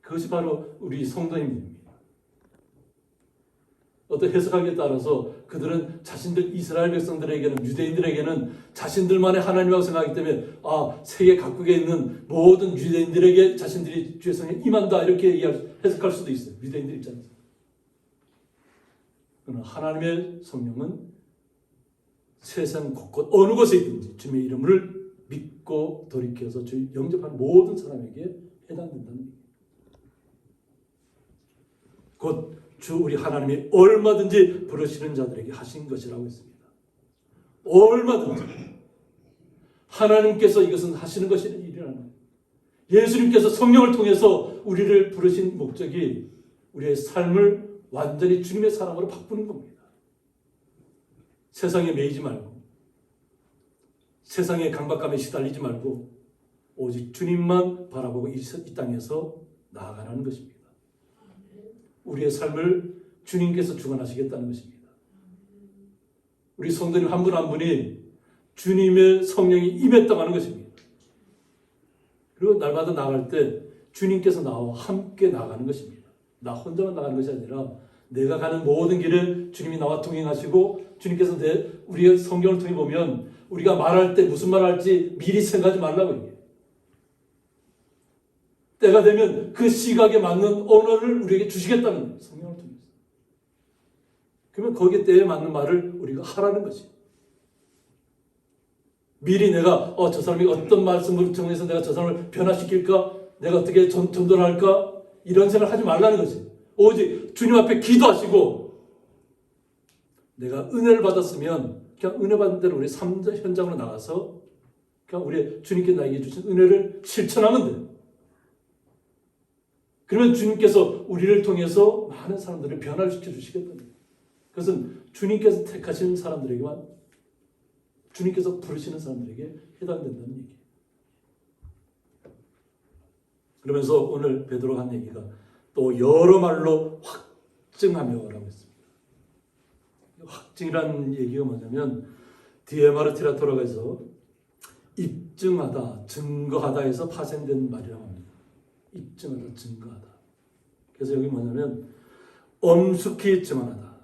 그것이 바로 우리 성도님입니다. 어떤 해석하기에 따라서 그들은 자신들 이스라엘 백성들에게는 유대인들에게는 자신들만의 하나님이라고 생각하기 때문에 세계 각국에 있는 모든 유대인들에게 자신들이 주의 성령이 임한다 이렇게 해석할 수도 있어요. 유대인들 입장에서. 그러나 하나님의 성령은 세상 곳곳 어느 곳에 있든지 주님의 이름을 믿고 돌이켜서 주 영접하는 모든 사람에게 해당된다는 얘기예요. 곧 주 우리 하나님이 얼마든지 부르시는 자들에게 하신 것이라고 했습니다. 얼마든지 하나님께서 이것은 하시는 것이 일이라는 거예요. 예수님께서 성령을 통해서 우리를 부르신 목적이 우리의 삶을 완전히 주님의 사랑으로 바꾸는 겁니다. 세상에 매이지 말고 세상의 강박감에 시달리지 말고 오직 주님만 바라보고 이 땅에서 나아가라는 것입니다. 우리의 삶을 주님께서 주관하시겠다는 것입니다. 우리 성도님 한 분 한 분이 주님의 성령이 임했다고 하는 것입니다. 그리고 날마다 나갈 때 주님께서 나와 함께 나가는 것입니다. 나 혼자만 나가는 것이 아니라 내가 가는 모든 길에 주님이 나와 동행하시고 주님께서 우리의 성경을 통해 보면 우리가 말할 때 무슨 말 할지 미리 생각하지 말라고 얘기해요. 때가 되면 그 시각에 맞는 언어를 우리에게 주시겠다는 거예요. 성령을 통해서. 그러면 거기에 때에 맞는 말을 우리가 하라는 것이에요. 미리 내가 저 사람이 어떤 말씀을 통해서 내가 저 사람을 변화시킬까? 내가 어떻게 전도를 할까? 이런 생각을 하지 말라는 거지. 오직 주님 앞에 기도하시고 내가 은혜를 받았으면 그냥 은혜 받은 대로 우리 삶 현장으로 나가서 그냥 우리 주님께 나에게 주신 은혜를 실천하면 돼요. 그러면 주님께서 우리를 통해서 많은 사람들을 변화시켜 주시겠다는 거예요. 그것은 주님께서 택하시는 사람들에게만 주님께서 부르시는 사람들에게 해당된다는 얘기예요. 그러면서 오늘 베드로가 한 얘기가 또 여러 말로 확증하며라고 했습니다. 확증이라는 얘기가 뭐냐면 디에마르티라토라고 해서 입증하다, 증거하다 해서 파생된 말이라고 합니다. 입증하다, 증거하다. 그래서 여기 뭐냐면 엄숙히 증언하다.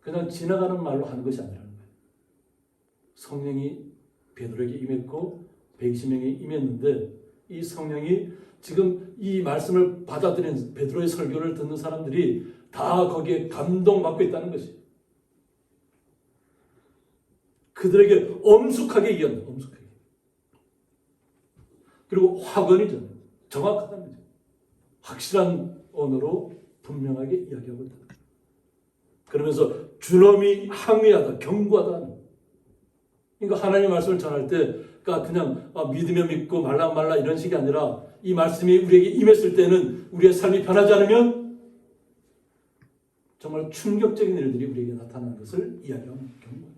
그냥 지나가는 말로 하는 것이 아니라는 거예요. 성령이 베드로에게 임했고 120명이 임했는데 이 성령이 지금 이 말씀을 받아들인 베드로의 설교를 듣는 사람들이 다 거기에 감동받고 있다는 것이에요. 그들에게 엄숙하게 얘기한다. 엄숙하게. 그리고 확언이죠. 정확하다는 거죠. 확실한 언어로 분명하게 이야기하고 있다. 그러면서 준엄이 항의하다, 경고하다. 그러니까 하나님의 말씀을 전할 때 그냥 믿으면 믿고 말라 이런 식이 아니라 이 말씀이 우리에게 임했을 때는 우리의 삶이 변하지 않으면 정말 충격적인 일들이 우리에게 나타나는 것을 이야기하는 경우입니다.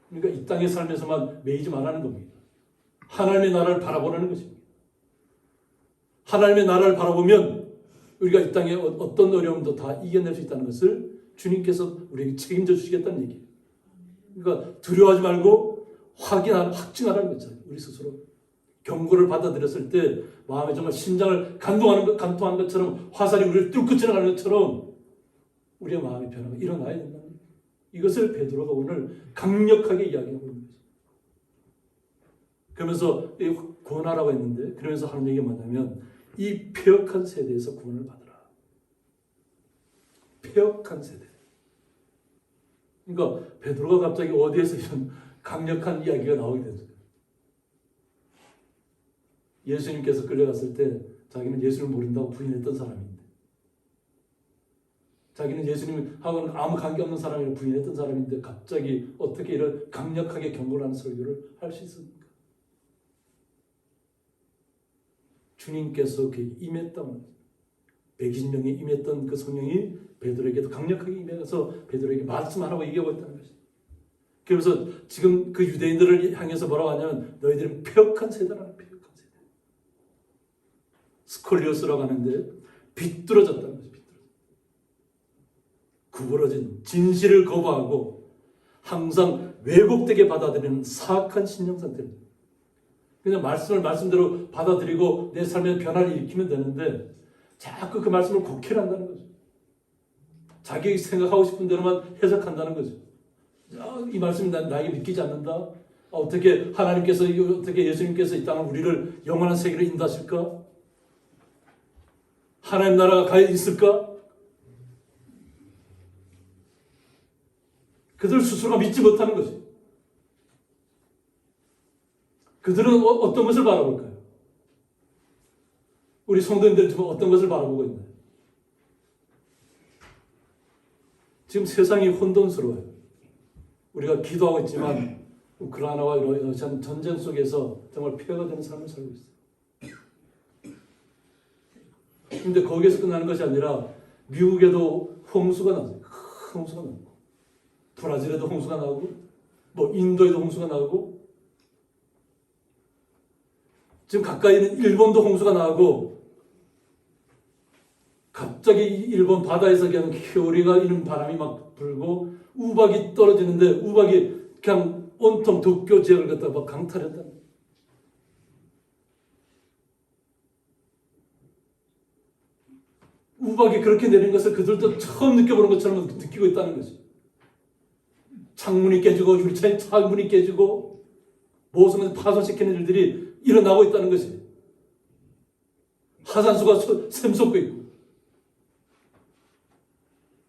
그러니까 이 땅의 삶에서만 매이지 말라는 겁니다. 하나님의 나라를 바라보라는 것입니다. 하나님의 나라를 바라보면 우리가 이 땅에 어떤 어려움도 다 이겨낼 수 있다는 것을 주님께서 우리에게 책임져 주시겠다는 얘기예요. 그러니까 두려워하지 말고 확증하라는 거죠. 우리 스스로. 경고를 받아들였을 때 마음에 정말 심장을 간통하는 것처럼 화살이 우리를 뚫고 지나가는 것처럼 우리의 마음의 변화가 일어나야 된다는 거예요. 이것을 베드로가 오늘 강력하게 이야기하고 있는 거죠. 그러면서 구원하라고 했는데 그러면서 하는 얘기가 뭐냐면 이 패역한 세대에서 구원을 받으라. 패역한 세대. 그러니까 베드로가 갑자기 어디에서 이런 강력한 이야기가 나오게 됐어요. 예수님께서 끌려갔을 때 자기는 예수를 모른다고 부인했던 사람인데, 자기는 예수님하고는 아무 관계없는 사람이라고 부인했던 사람인데 갑자기 어떻게 이런 강력하게 경고를 하는 설교를 할 수 있습니까? 주님께서 그에게 임했던 120명이 임했던 그 성령이 베드로에게도 강력하게 임해서 베드로에게 말씀하라고 얘기하고 있다는 것이죠. 그래서 지금 그 유대인들을 향해서 뭐라고 하냐면 너희들은 패역한 세대라는 패역한 세대. 스콜리오스라고 하는데 비뚤어졌다는 거죠. 구부러진 진실을 거부하고 항상 왜곡되게 받아들이는 사악한 신령 상태입니다. 그냥 말씀을 말씀대로 받아들이고 내 삶의 변화를 일으키면 되는데 자꾸 그 말씀을 곡해한다는 거죠. 자기 생각하고 싶은 대로만 해석한다는 거죠. 이 말씀이 나에게 믿기지 않는다. 어떻게 하나님께서 어떻게 예수님께서 이 땅을 우리를 영원한 세계로 인도하실까? 하나님 나라가 과연 있을까? 그들 스스로가 믿지 못하는 거죠. 그들은 어떤 것을 바라볼까요? 우리 성도님들은 지금 어떤 것을 바라보고 있나요? 지금 세상이 혼돈스러워요. 우리가 기도하고 있지만 우크라이나와 러시아는 전쟁 속에서 정말 폐허가 되는 삶을 살고 있어요. 그런데 거기에서 끝나는 것이 아니라 미국에도 홍수가 나죠. 큰 홍수가 나고 브라질에도 홍수가 나고 뭐 인도에도 홍수가 나고 지금 가까이 있는 일본도 홍수가 나고 갑자기 일본 바다에서 그냥 효리가 있는 바람이 막 불고 우박이 떨어지는데 우박이 그냥 온통 도쿄 지역을 갖다가 막 강탈했다. 우박이 그렇게 내린 것을 그들도 처음 느껴보는 것처럼 느끼고 있다는 거죠. 창문이 깨지고 율차의 창문이 깨지고 모성을 파손시키는 일들이 일어나고 있다는 것이 하산수가 샘솟고 있고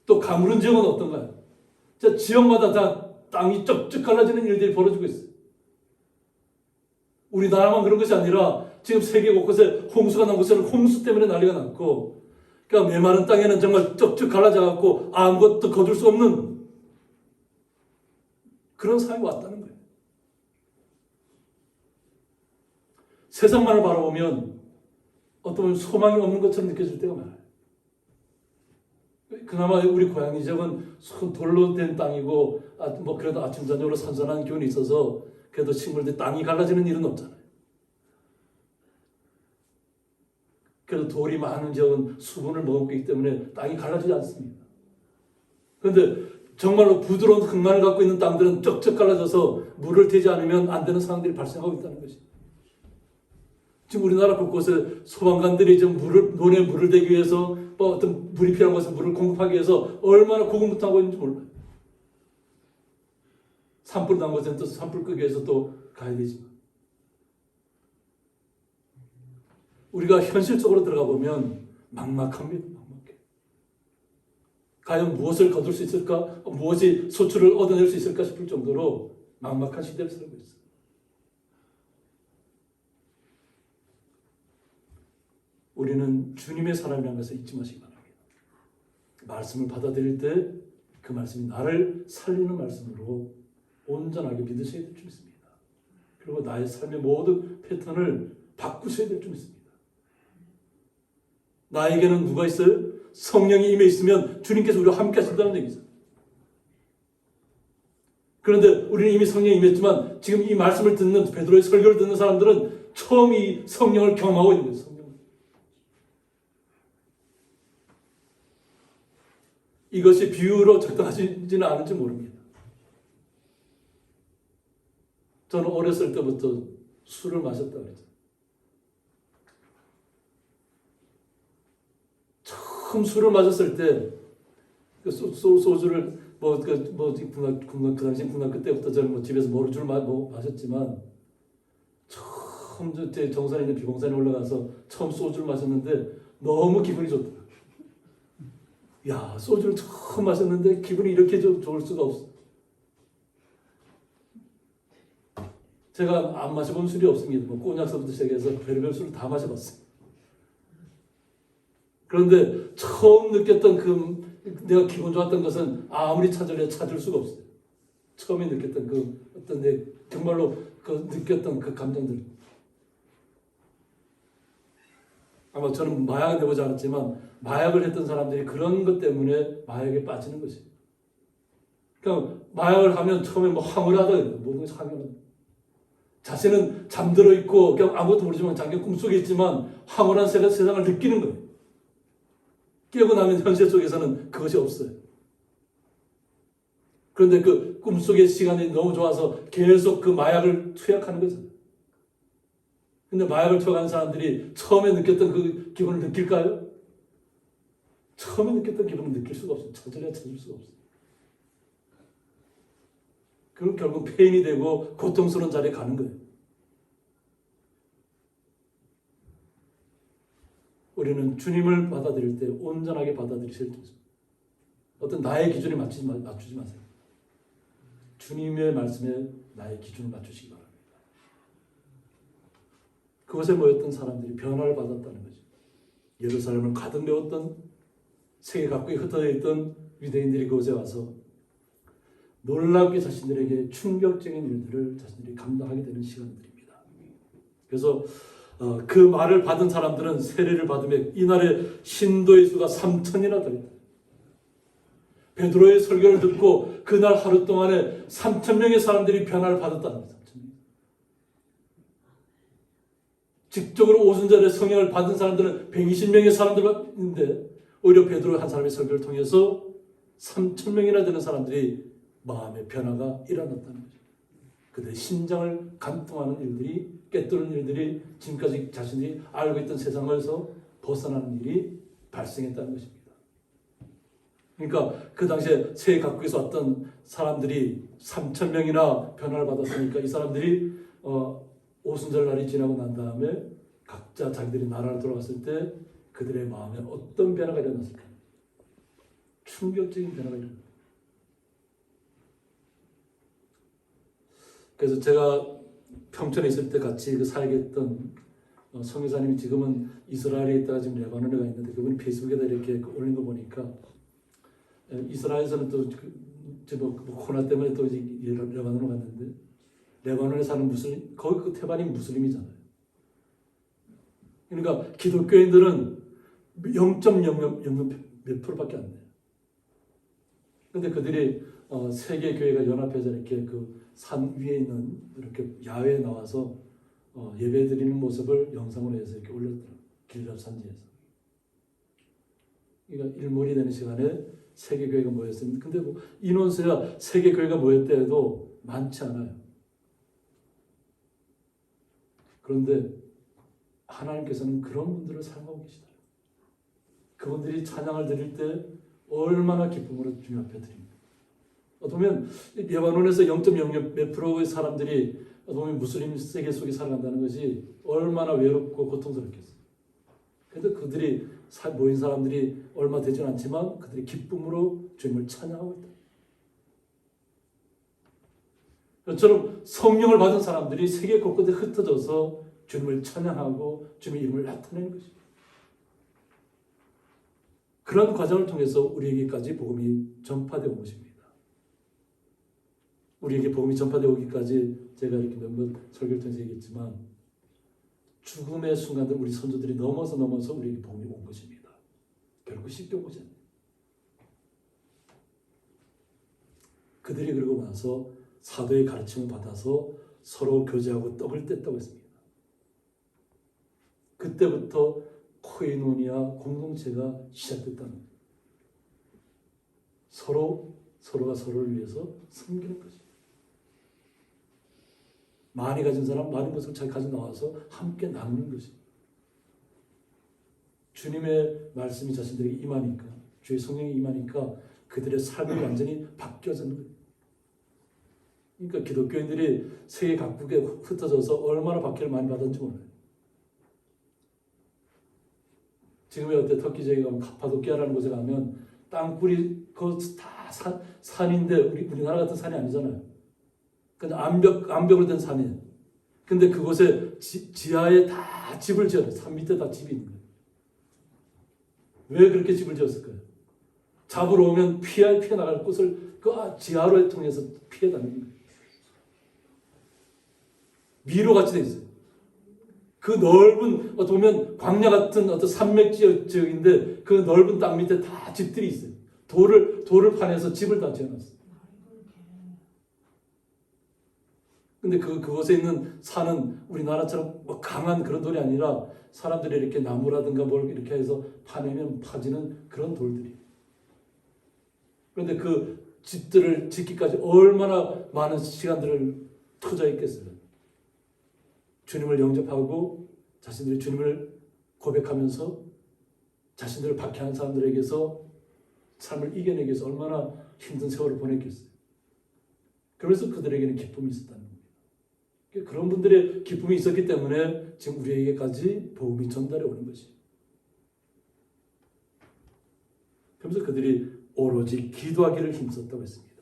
또 가물은 지역은 어떤가요? 지역마다 다 땅이 쩍쩍 갈라지는 일들이 벌어지고 있어요. 우리나라만 그런 것이 아니라 지금 세계 곳곳에 홍수가 난 곳에는 홍수 때문에 난리가 났고 그러니까 메마른 땅에는 정말 쩍쩍 갈라져 갖고 아무것도 거둘 수 없는 그런 상황이 왔다는 거예요. 세상만을 바라보면 어떤 보면 소망이 없는 것처럼 느껴질 때가 많아요. 그나마 우리 고향 지역은 돌로 된 땅이고 뭐 그래도 아침 저녁으로 선선한 기운이 있어서 그래도 식물들 땅이 갈라지는 일은 없잖아요. 그래도 돌이 많은 지역은 수분을 머금고 있기 때문에 땅이 갈라지지 않습니다. 그런데 정말로 부드러운 흙만을 갖고 있는 땅들은 쩍쩍 갈라져서 물을 대지 않으면 안 되는 상황들이 발생하고 있다는 것이. 지금 우리나라 곳곳에 소방관들이 좀 논에 물을 대기 위해서 뭐 어떤 물이 필요한 곳에 물을 공급하기 위해서 얼마나 고군분투하고 있는지 몰라요. 산불 난 곳에는 또 산불 끄기 위해서 또 가야 되지만 우리가 현실적으로 들어가 보면 막막합니다. 막막해. 과연 무엇을 거둘 수 있을까? 무엇이 소출을 얻어낼 수 있을까 싶을 정도로 막막한 시대를 살고 있어요. 우리는 주님의 사람이라는 것을 잊지 마시기 바랍니다. 말씀을 받아들일 때 그 말씀이 나를 살리는 말씀으로 온전하게 믿으셔야 될 줄 믿습니다. 그리고 나의 삶의 모든 패턴을 바꾸셔야 될 줄 믿습니다. 나에게는 누가 있어요? 성령이 임해 있으면 주님께서 우리와 함께 하신다는 얘기죠. 그런데 우리는 이미 성령이 임했지만 지금 이 말씀을 듣는 베드로의 설교를 듣는 사람들은 처음 이 성령을 경험하고 있는 거예요. 성령. 이것이 비유로 적당하지는 않을지 모릅니다. 저는 어렸을 때부터 술을 마셨다고 그랬죠. 처음 술을 마셨을 때 그 소주를 그 당시 군학교 때부터 저는 집에서 모르줄 마셨지만 처음 제 정산에 있는 비봉산에 올라가서 처음 소주를 마셨는데 너무 기분이 좋더라고요. 야, 소주를 처음 마셨는데 기분이 이렇게 좋을 수가 없어. 제가 안 마셔본 술이 없습니다. 꼬냑서부터 시작해서 별별 술을 다 마셔봤어요. 그런데 처음 느꼈던 내가 기분 좋았던 것은 아무리 찾을 수가 없어요. 처음에 느꼈던 어떤 내 정말로 느꼈던 그 감정들. 아마 저는 마약을 해보지 않았지만 마약을 했던 사람들이 그런 것 때문에 마약에 빠지는 것이에요. 그러니까 마약을 하면 처음에 황홀하다 그래요. 모든 것이 황홀하다. 자신은 잠들어 있고 그냥 아무것도 모르지만 자기 꿈속에 있지만 황홀한 세상을 느끼는 거예요. 깨고 나면 현실 속에서는 그것이 없어요. 그런데 그 꿈속의 시간이 너무 좋아서 계속 그 마약을 투약하는 거죠. 근데 마약을 투약하는 사람들이 처음에 느꼈던 그 기분을 느낄까요? 처음에 느꼈던 기분을 느낄 수가 없어요. 찾을 수가 없어요. 그럼 결국 폐인이 되고 고통스러운 자리에 가는 거예요. 우리는 주님을 받아들일 때 온전하게 받아들이실 때 어떤 나의 기준에 맞추지 마세요. 주님의 말씀에 나의 기준을 맞추시기 바랍니다. 그것에 모였던 사람들이 변화를 받았다는 거죠. 예루살렘을 가득 메웠던 세계 각국에 흩어져 있던 유대인들이 그곳에 와서 놀랍게 자신들에게 충격적인 일들을 자신들이 감당하게 되는 시간들입니다. 그래서 그 말을 받은 사람들은 세례를 받으며 이날에 신도의 수가 3,000이나 됩니다. 베드로의 설교를 듣고 그날 하루 동안에 3,000명의 사람들이 변화를 받았다는 거죠. 직접으로 오순절에 성령을 받은 사람들은 120명의 사람들인데 오히려 베드로 한 사람의 설교를 통해서 3,000명이나 되는 사람들이 마음의 변화가 일어났다는 거죠. 그들의 심장을 감동하는 일들이, 깨뜨리는 일들이 지금까지 자신들이 알고 있던 세상에서 벗어나는 일이 발생했다는 것입니다. 그러니까 그 당시에 세계 각국에서 왔던 사람들이 3,000명이나 변화를 받았으니까 이 사람들이 오순절 날이 지나고 난 다음에 각자 자기들이 나라로 돌아갔을 때 그들의 마음에 어떤 변화가 일어났을까? 충격적인 변화가 일어났습니다. 그래서 제가 평촌에 있을 때 같이 살게 했던 성교사님이 지금은 이스라엘에 있다가 지금 레바논에 가 있는데 그분이 페이스북에다 이렇게 올린 거 보니까 이스라엘에서는 또 코로나 때문에 또 레바논으로 갔는데 레바논에 사는 무슬림, 거기 그 태반이 무슬림이잖아요. 그러니까 기독교인들은 0.00 몇 프로밖에 안 돼요. 그런데 그들이 세계 교회가 연합해서 이렇게 그 산 위에 있는 이렇게 야외에 나와서 예배 드리는 모습을 영상으로 해서 이렇게 올렸더라고요. 길랍 산지에서. 그러니까 일몰이 되는 시간에 세계 교회가 모였습니다. 근데 뭐 인원수야 세계 교회가 모였다 해도 많지 않아요. 그런데 하나님께서는 그런 분들을 사용하고 계시다. 그분들이 찬양을 드릴 때 얼마나 기쁨으로 주님 앞에 드립니다. 보면 레바논에서 0.00 몇 프로의 사람들이 보면 무슬림 세계 속에 살아간다는 것이 얼마나 외롭고 고통스럽겠어요. 그런데 그들이 모인 사람들이 얼마 되진 않지만 그들이 기쁨으로 주님을 찬양하고 있다. 저처럼 성령을 받은 사람들이 세계 곳곳에 흩어져서 주님을 찬양하고 주님의 이름을 나타내는 것입니다. 그런 과정을 통해서 우리에게까지 복음이 전파되어 온 것입니다. 우리에게 복음이 전파되어 오기까지 제가 이렇게 몇몇 설교를 통해서 얘기했지만 죽음의 순간들 우리 선조들이 넘어서 우리에게 복음이 온 것입니다. 결국 결코 쉽게 오지 않아요. 그들이 그러고 나서 사도의 가르침을 받아서 서로 교제하고 떡을 뗐다고 했습니다. 그때부터 코이노니아 공동체가 시작됐다는 거예요. 서로가 서로를 위해서 섬기는 거죠. 많이 가진 사람 많은 것을 잘 가져 나와서 함께 나누는 거죠. 주님의 말씀이 자신들에게 임하니까, 주의 성령이 임하니까 그들의 삶이 완전히 바뀌어지는 거예요. 그러니까 기독교인들이 세계 각국에 흩어져서 얼마나 박해를 많이 받았는지 몰라요. 지금의 어때 터키 지역에 가면 카파도키아라는 곳에 가면 땅굴이 그 다 산인데 우리나라 같은 산이 아니잖아요. 그냥 암벽으로 된 산이에요. 근데 그곳에 지하에 다 집을 지어요. 산 밑에 다 집이 있는 거예요. 왜 그렇게 집을 지었을까요? 잡으러 오면 피해 나갈 곳을 그 지하로 통해서 피해 다니는 거예요. 미로같이 돼 있어요. 그 넓은 어떻게 보면 광야 같은 어떤 산맥 지역인데 그 넓은 땅 밑에 다 집들이 있어요. 돌을 파내서 집을 다 지어놨어요. 근데 그곳에 있는 산은 우리나라처럼 뭐 강한 그런 돌이 아니라 사람들이 이렇게 나무라든가 뭘 이렇게 해서 파내면 파지는 그런 돌들이. 그런데 그 집들을 짓기까지 얼마나 많은 시간들을 투자했겠어요. 주님을 영접하고 자신들이 주님을 고백하면서 자신들을 박해하는 사람들에게서 삶을 이겨내기 위해서 얼마나 힘든 세월을 보냈겠어요. 그래서 그들에게는 기쁨이 있었다는 겁니다. 그런 분들의 기쁨이 있었기 때문에 지금 우리에게까지 복음이 전달해 오는 것이. 그러면서 그들이 오로지 기도하기를 힘썼다고 했습니다.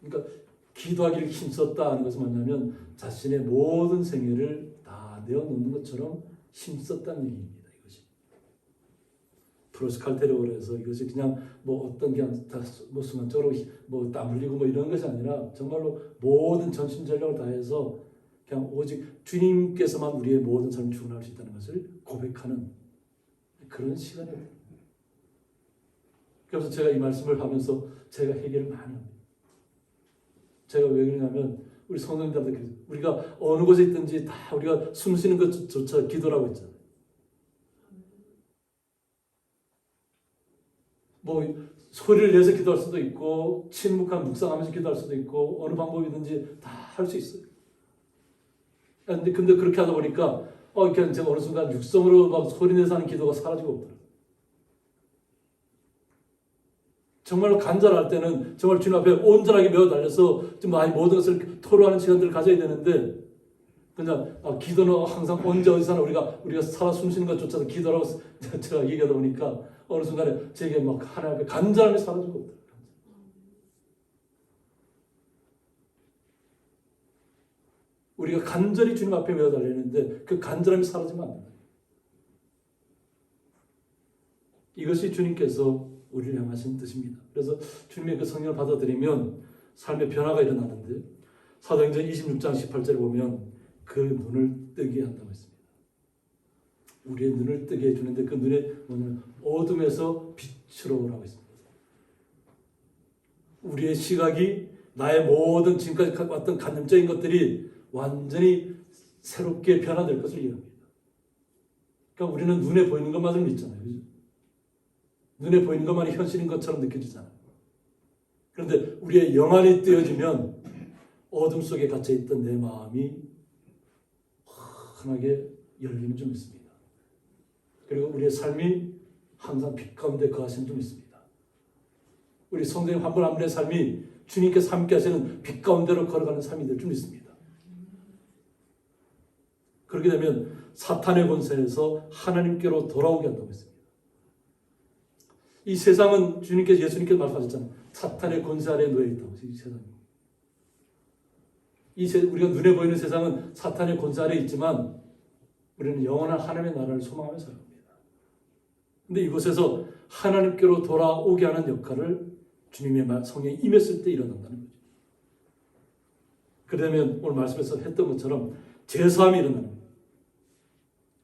그러니까 기도하기를 힘썼다 하는 것은 뭐냐면 자신의 모든 생애를 다 내어놓는 것처럼 힘썼다는 얘기입니다. 이것이 프로스칼테르오라 해서 이것이 그냥 뭐 어떤 그냥 뭐 순간적으로 뭐 땀 흘리고 뭐 이런 것이 아니라 정말로 모든 전심전력을 다해서 그냥 오직 주님께서만 우리의 모든 삶을 주관할 수 있다는 것을 고백하는 그런 시간이에요. 그래서 제가 이 말씀을 하면서 제가 회개를 많이 합니다. 제가 왜 그러냐면 우리 성도님들한테 우리가 어느 곳에 있든지 다 우리가 숨 쉬는 것조차 기도라고 했잖아요. 뭐 소리를 내서 기도할 수도 있고 침묵한 묵상하면서 기도할 수도 있고 어느 방법이든지 다 할 수 있어요. 근데 그렇게 하다 보니까 그냥 제가 어느 순간 육성으로 막 소리 내서 하는 기도가 사라지고 없더라고요. 정말로 간절할 때는 정말 주님 앞에 온전하게 메어 달려서 좀 많이 모든 것을 토로하는 시간들을 가져야 되는데 그냥 기도는 항상 언제 어디서나 우리가 살아 숨쉬는 것조차도 기도라고 제가 얘기하다 보니까 어느 순간에 제게 막 하나님 앞에 간절함이 사라지고 없더라고요. 우리가 간절히 주님 앞에 메어 달리는데 그 간절함이 사라지면 안 돼요. 이것이 주님께서 우리를 향하신 뜻입니다. 그래서 주님의 그 성령을 받아들이면 삶의 변화가 일어나는데 사도행전 26장 18절에 보면 그 눈을 뜨게 한다고 했습니다. 우리의 눈을 뜨게 해주는데 그 눈에 뭐냐면 어둠에서 빛으로 오라고 했습니다. 우리의 시각이 나의 모든 지금까지 왔던 간접적인 것들이 완전히 새롭게 변화될 것을 이해합니다. 그러니까 우리는 눈에 보이는 것만을 믿잖아요. 그죠? 눈에 보이는 것만이 현실인 것처럼 느껴지잖아요. 그런데 우리의 영안이 뜨여지면 어둠 속에 갇혀있던 내 마음이 환하게 열리는 좀 있습니다. 그리고 우리의 삶이 항상 빛 가운데 거하시는 좀 있습니다. 우리 성도님 한 분 한 분의 삶이 주님께서 함께 하시는 빛 가운데로 걸어가는 삶이 될 좀 있습니다. 그렇게 되면 사탄의 권세에서 하나님께로 돌아오게 한다고 했습니다. 이 세상은 예수님께서 말씀하셨잖아요. 사탄의 권세 아래에 놓여 있다고. 이 세상이. 우리가 눈에 보이는 세상은 사탄의 권세 아래에 있지만 우리는 영원한 하나님의 나라를 소망하며 살아갑니다. 그런데 이곳에서 하나님께로 돌아오게 하는 역할을 주님의 성령이 임했을 때 일어난다는 거죠. 그러면 오늘 말씀에서 했던 것처럼 제사함이 일어나는 거예요.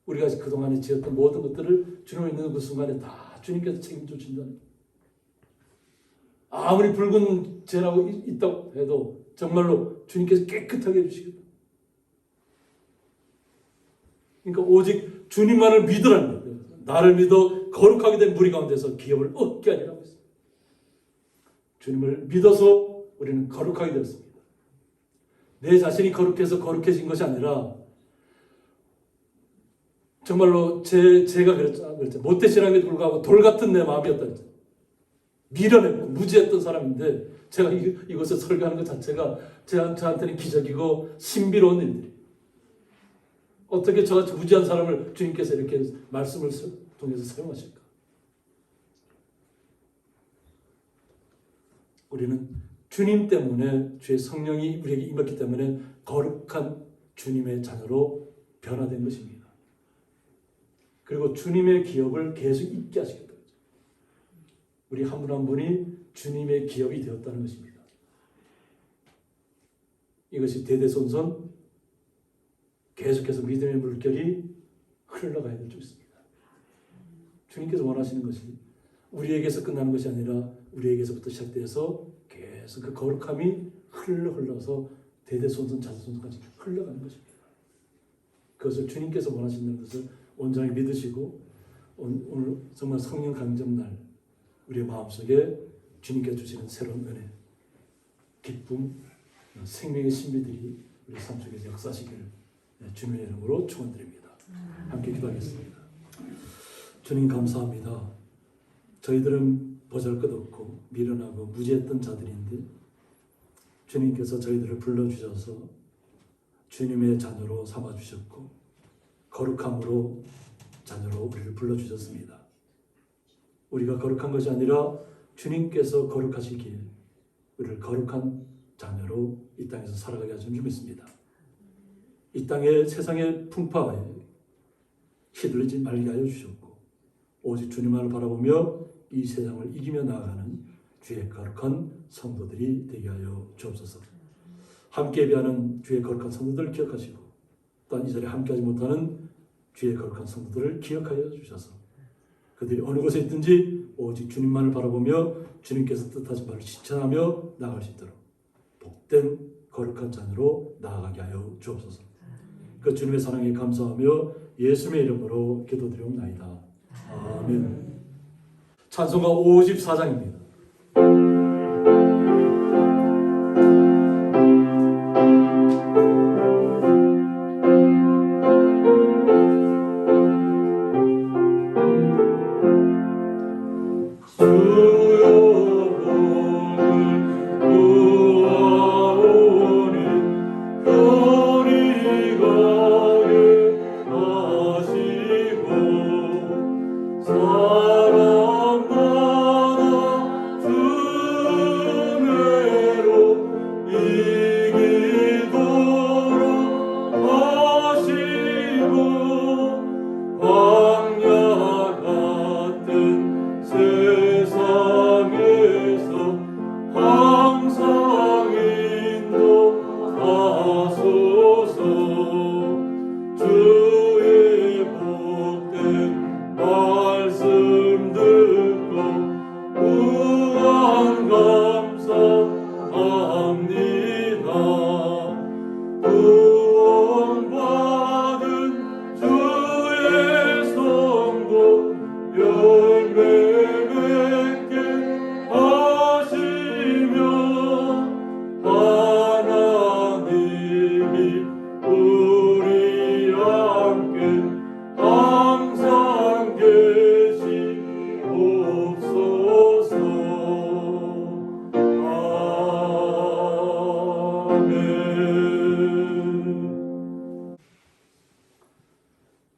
우리가 그동안에 지었던 모든 것들을 주님을 믿는 그 순간에 다 주님께서 책임져 주신다는 거예요. 아무리 붉은 죄라고 있다고 해도 정말로 주님께서 깨끗하게 해주시겠다. 그러니까 오직 주님만을 믿으라는 거예요. 나를 믿어 거룩하게 된 무리 가운데서 기업을 얻게 하리라고 했어요. 주님을 믿어서 우리는 거룩하게 되었습니다. 내 자신이 거룩해서 거룩해진 것이 아니라 정말로 제가 그랬죠. 못되시라는 게 불구하고 돌 같은 내 마음이었다 그랬죠. 미련했고 무지했던 사람인데 제가 이것을 설교하는 것 자체가 저한테는 기적이고 신비로운 일들이에요. 어떻게 저같이 무지한 사람을 주님께서 이렇게 말씀을 통해서 사용하실까? 우리는 주님 때문에 주의 성령이 우리에게 임했기 때문에 거룩한 주님의 자녀로 변화된 것입니다. 그리고 주님의 기업을 계속 잊게 하시겠다. 우리 한 분 한 분이 주님의 기업이 되었다는 것입니다. 이것이 대대손손 계속해서 믿음의 물결이 흘러가야 될 줄 있습니다. 주님께서 원하시는 것이 우리에게서 끝나는 것이 아니라 우리에게서부터 시작돼서 계속 그 거룩함이 흘러서 대대손손 자손손까지 흘러가는 것입니다. 그것을 주님께서 원하신다는 것을 온전히 믿으시고 오늘 정말 성령 강점날 우리의 마음속에 주님께서 주시는 새로운 은혜, 기쁨, 생명의 신비들이 우리 삶 속에서 역사하시기를 주님의 이름으로 축원드립니다. 함께 기도하겠습니다. 주님 감사합니다. 저희들은 보잘것없고 미련하고 무지했던 자들인데 주님께서 저희들을 불러주셔서 주님의 자녀로 삼아주셨고 거룩함으로 자녀로 우리를 불러주셨습니다. 우리가 거룩한 것이 아니라 주님께서 거룩하시기에 우리를 거룩한 자녀로 이 땅에서 살아가게 하시는 줄 믿습니다. 이 땅의 세상의 풍파에 휘둘리지 말게 하여 주셨고 오직 주님만을 바라보며 이 세상을 이기며 나아가는 주의 거룩한 성도들이 되게 하여 주옵소서. 함께 예배하는 주의 거룩한 성도들을 기억하시고 또한 이 자리에 함께하지 못하는 주의 거룩한 성도들을 기억하여 주셔서 그들이 어느 곳에 있든지 오직 주님만을 바라보며 주님께서 뜻하신 바를 실천하며 나아갈 수 있도록 복된 거룩한 자녀로 나아가게 하여 주옵소서. 그 주님의 사랑에 감사하며 예수님의 이름으로 기도드리옵나이다. 아멘. 찬송가 54장입니다.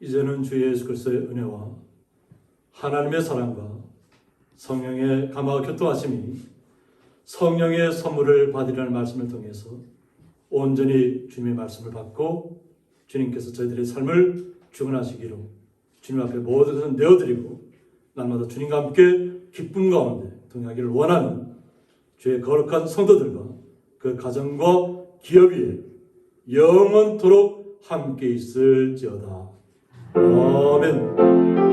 이제는 주 예수 그리스도의 은혜와 하나님의 사랑과 성령의 감화와 교통하심이 성령의 선물을 받으라는 말씀을 통해서 온전히 주님의 말씀을 받고 주님께서 저희들의 삶을 주관하시기로 주님 앞에 모든 것을 내어드리고 날마다 주님과 함께 기쁨 가운데 동행하기를 원하는 주의 거룩한 성도들과 그 가정과 기업 위에 영원토록 함께 있을지어다. 아멘.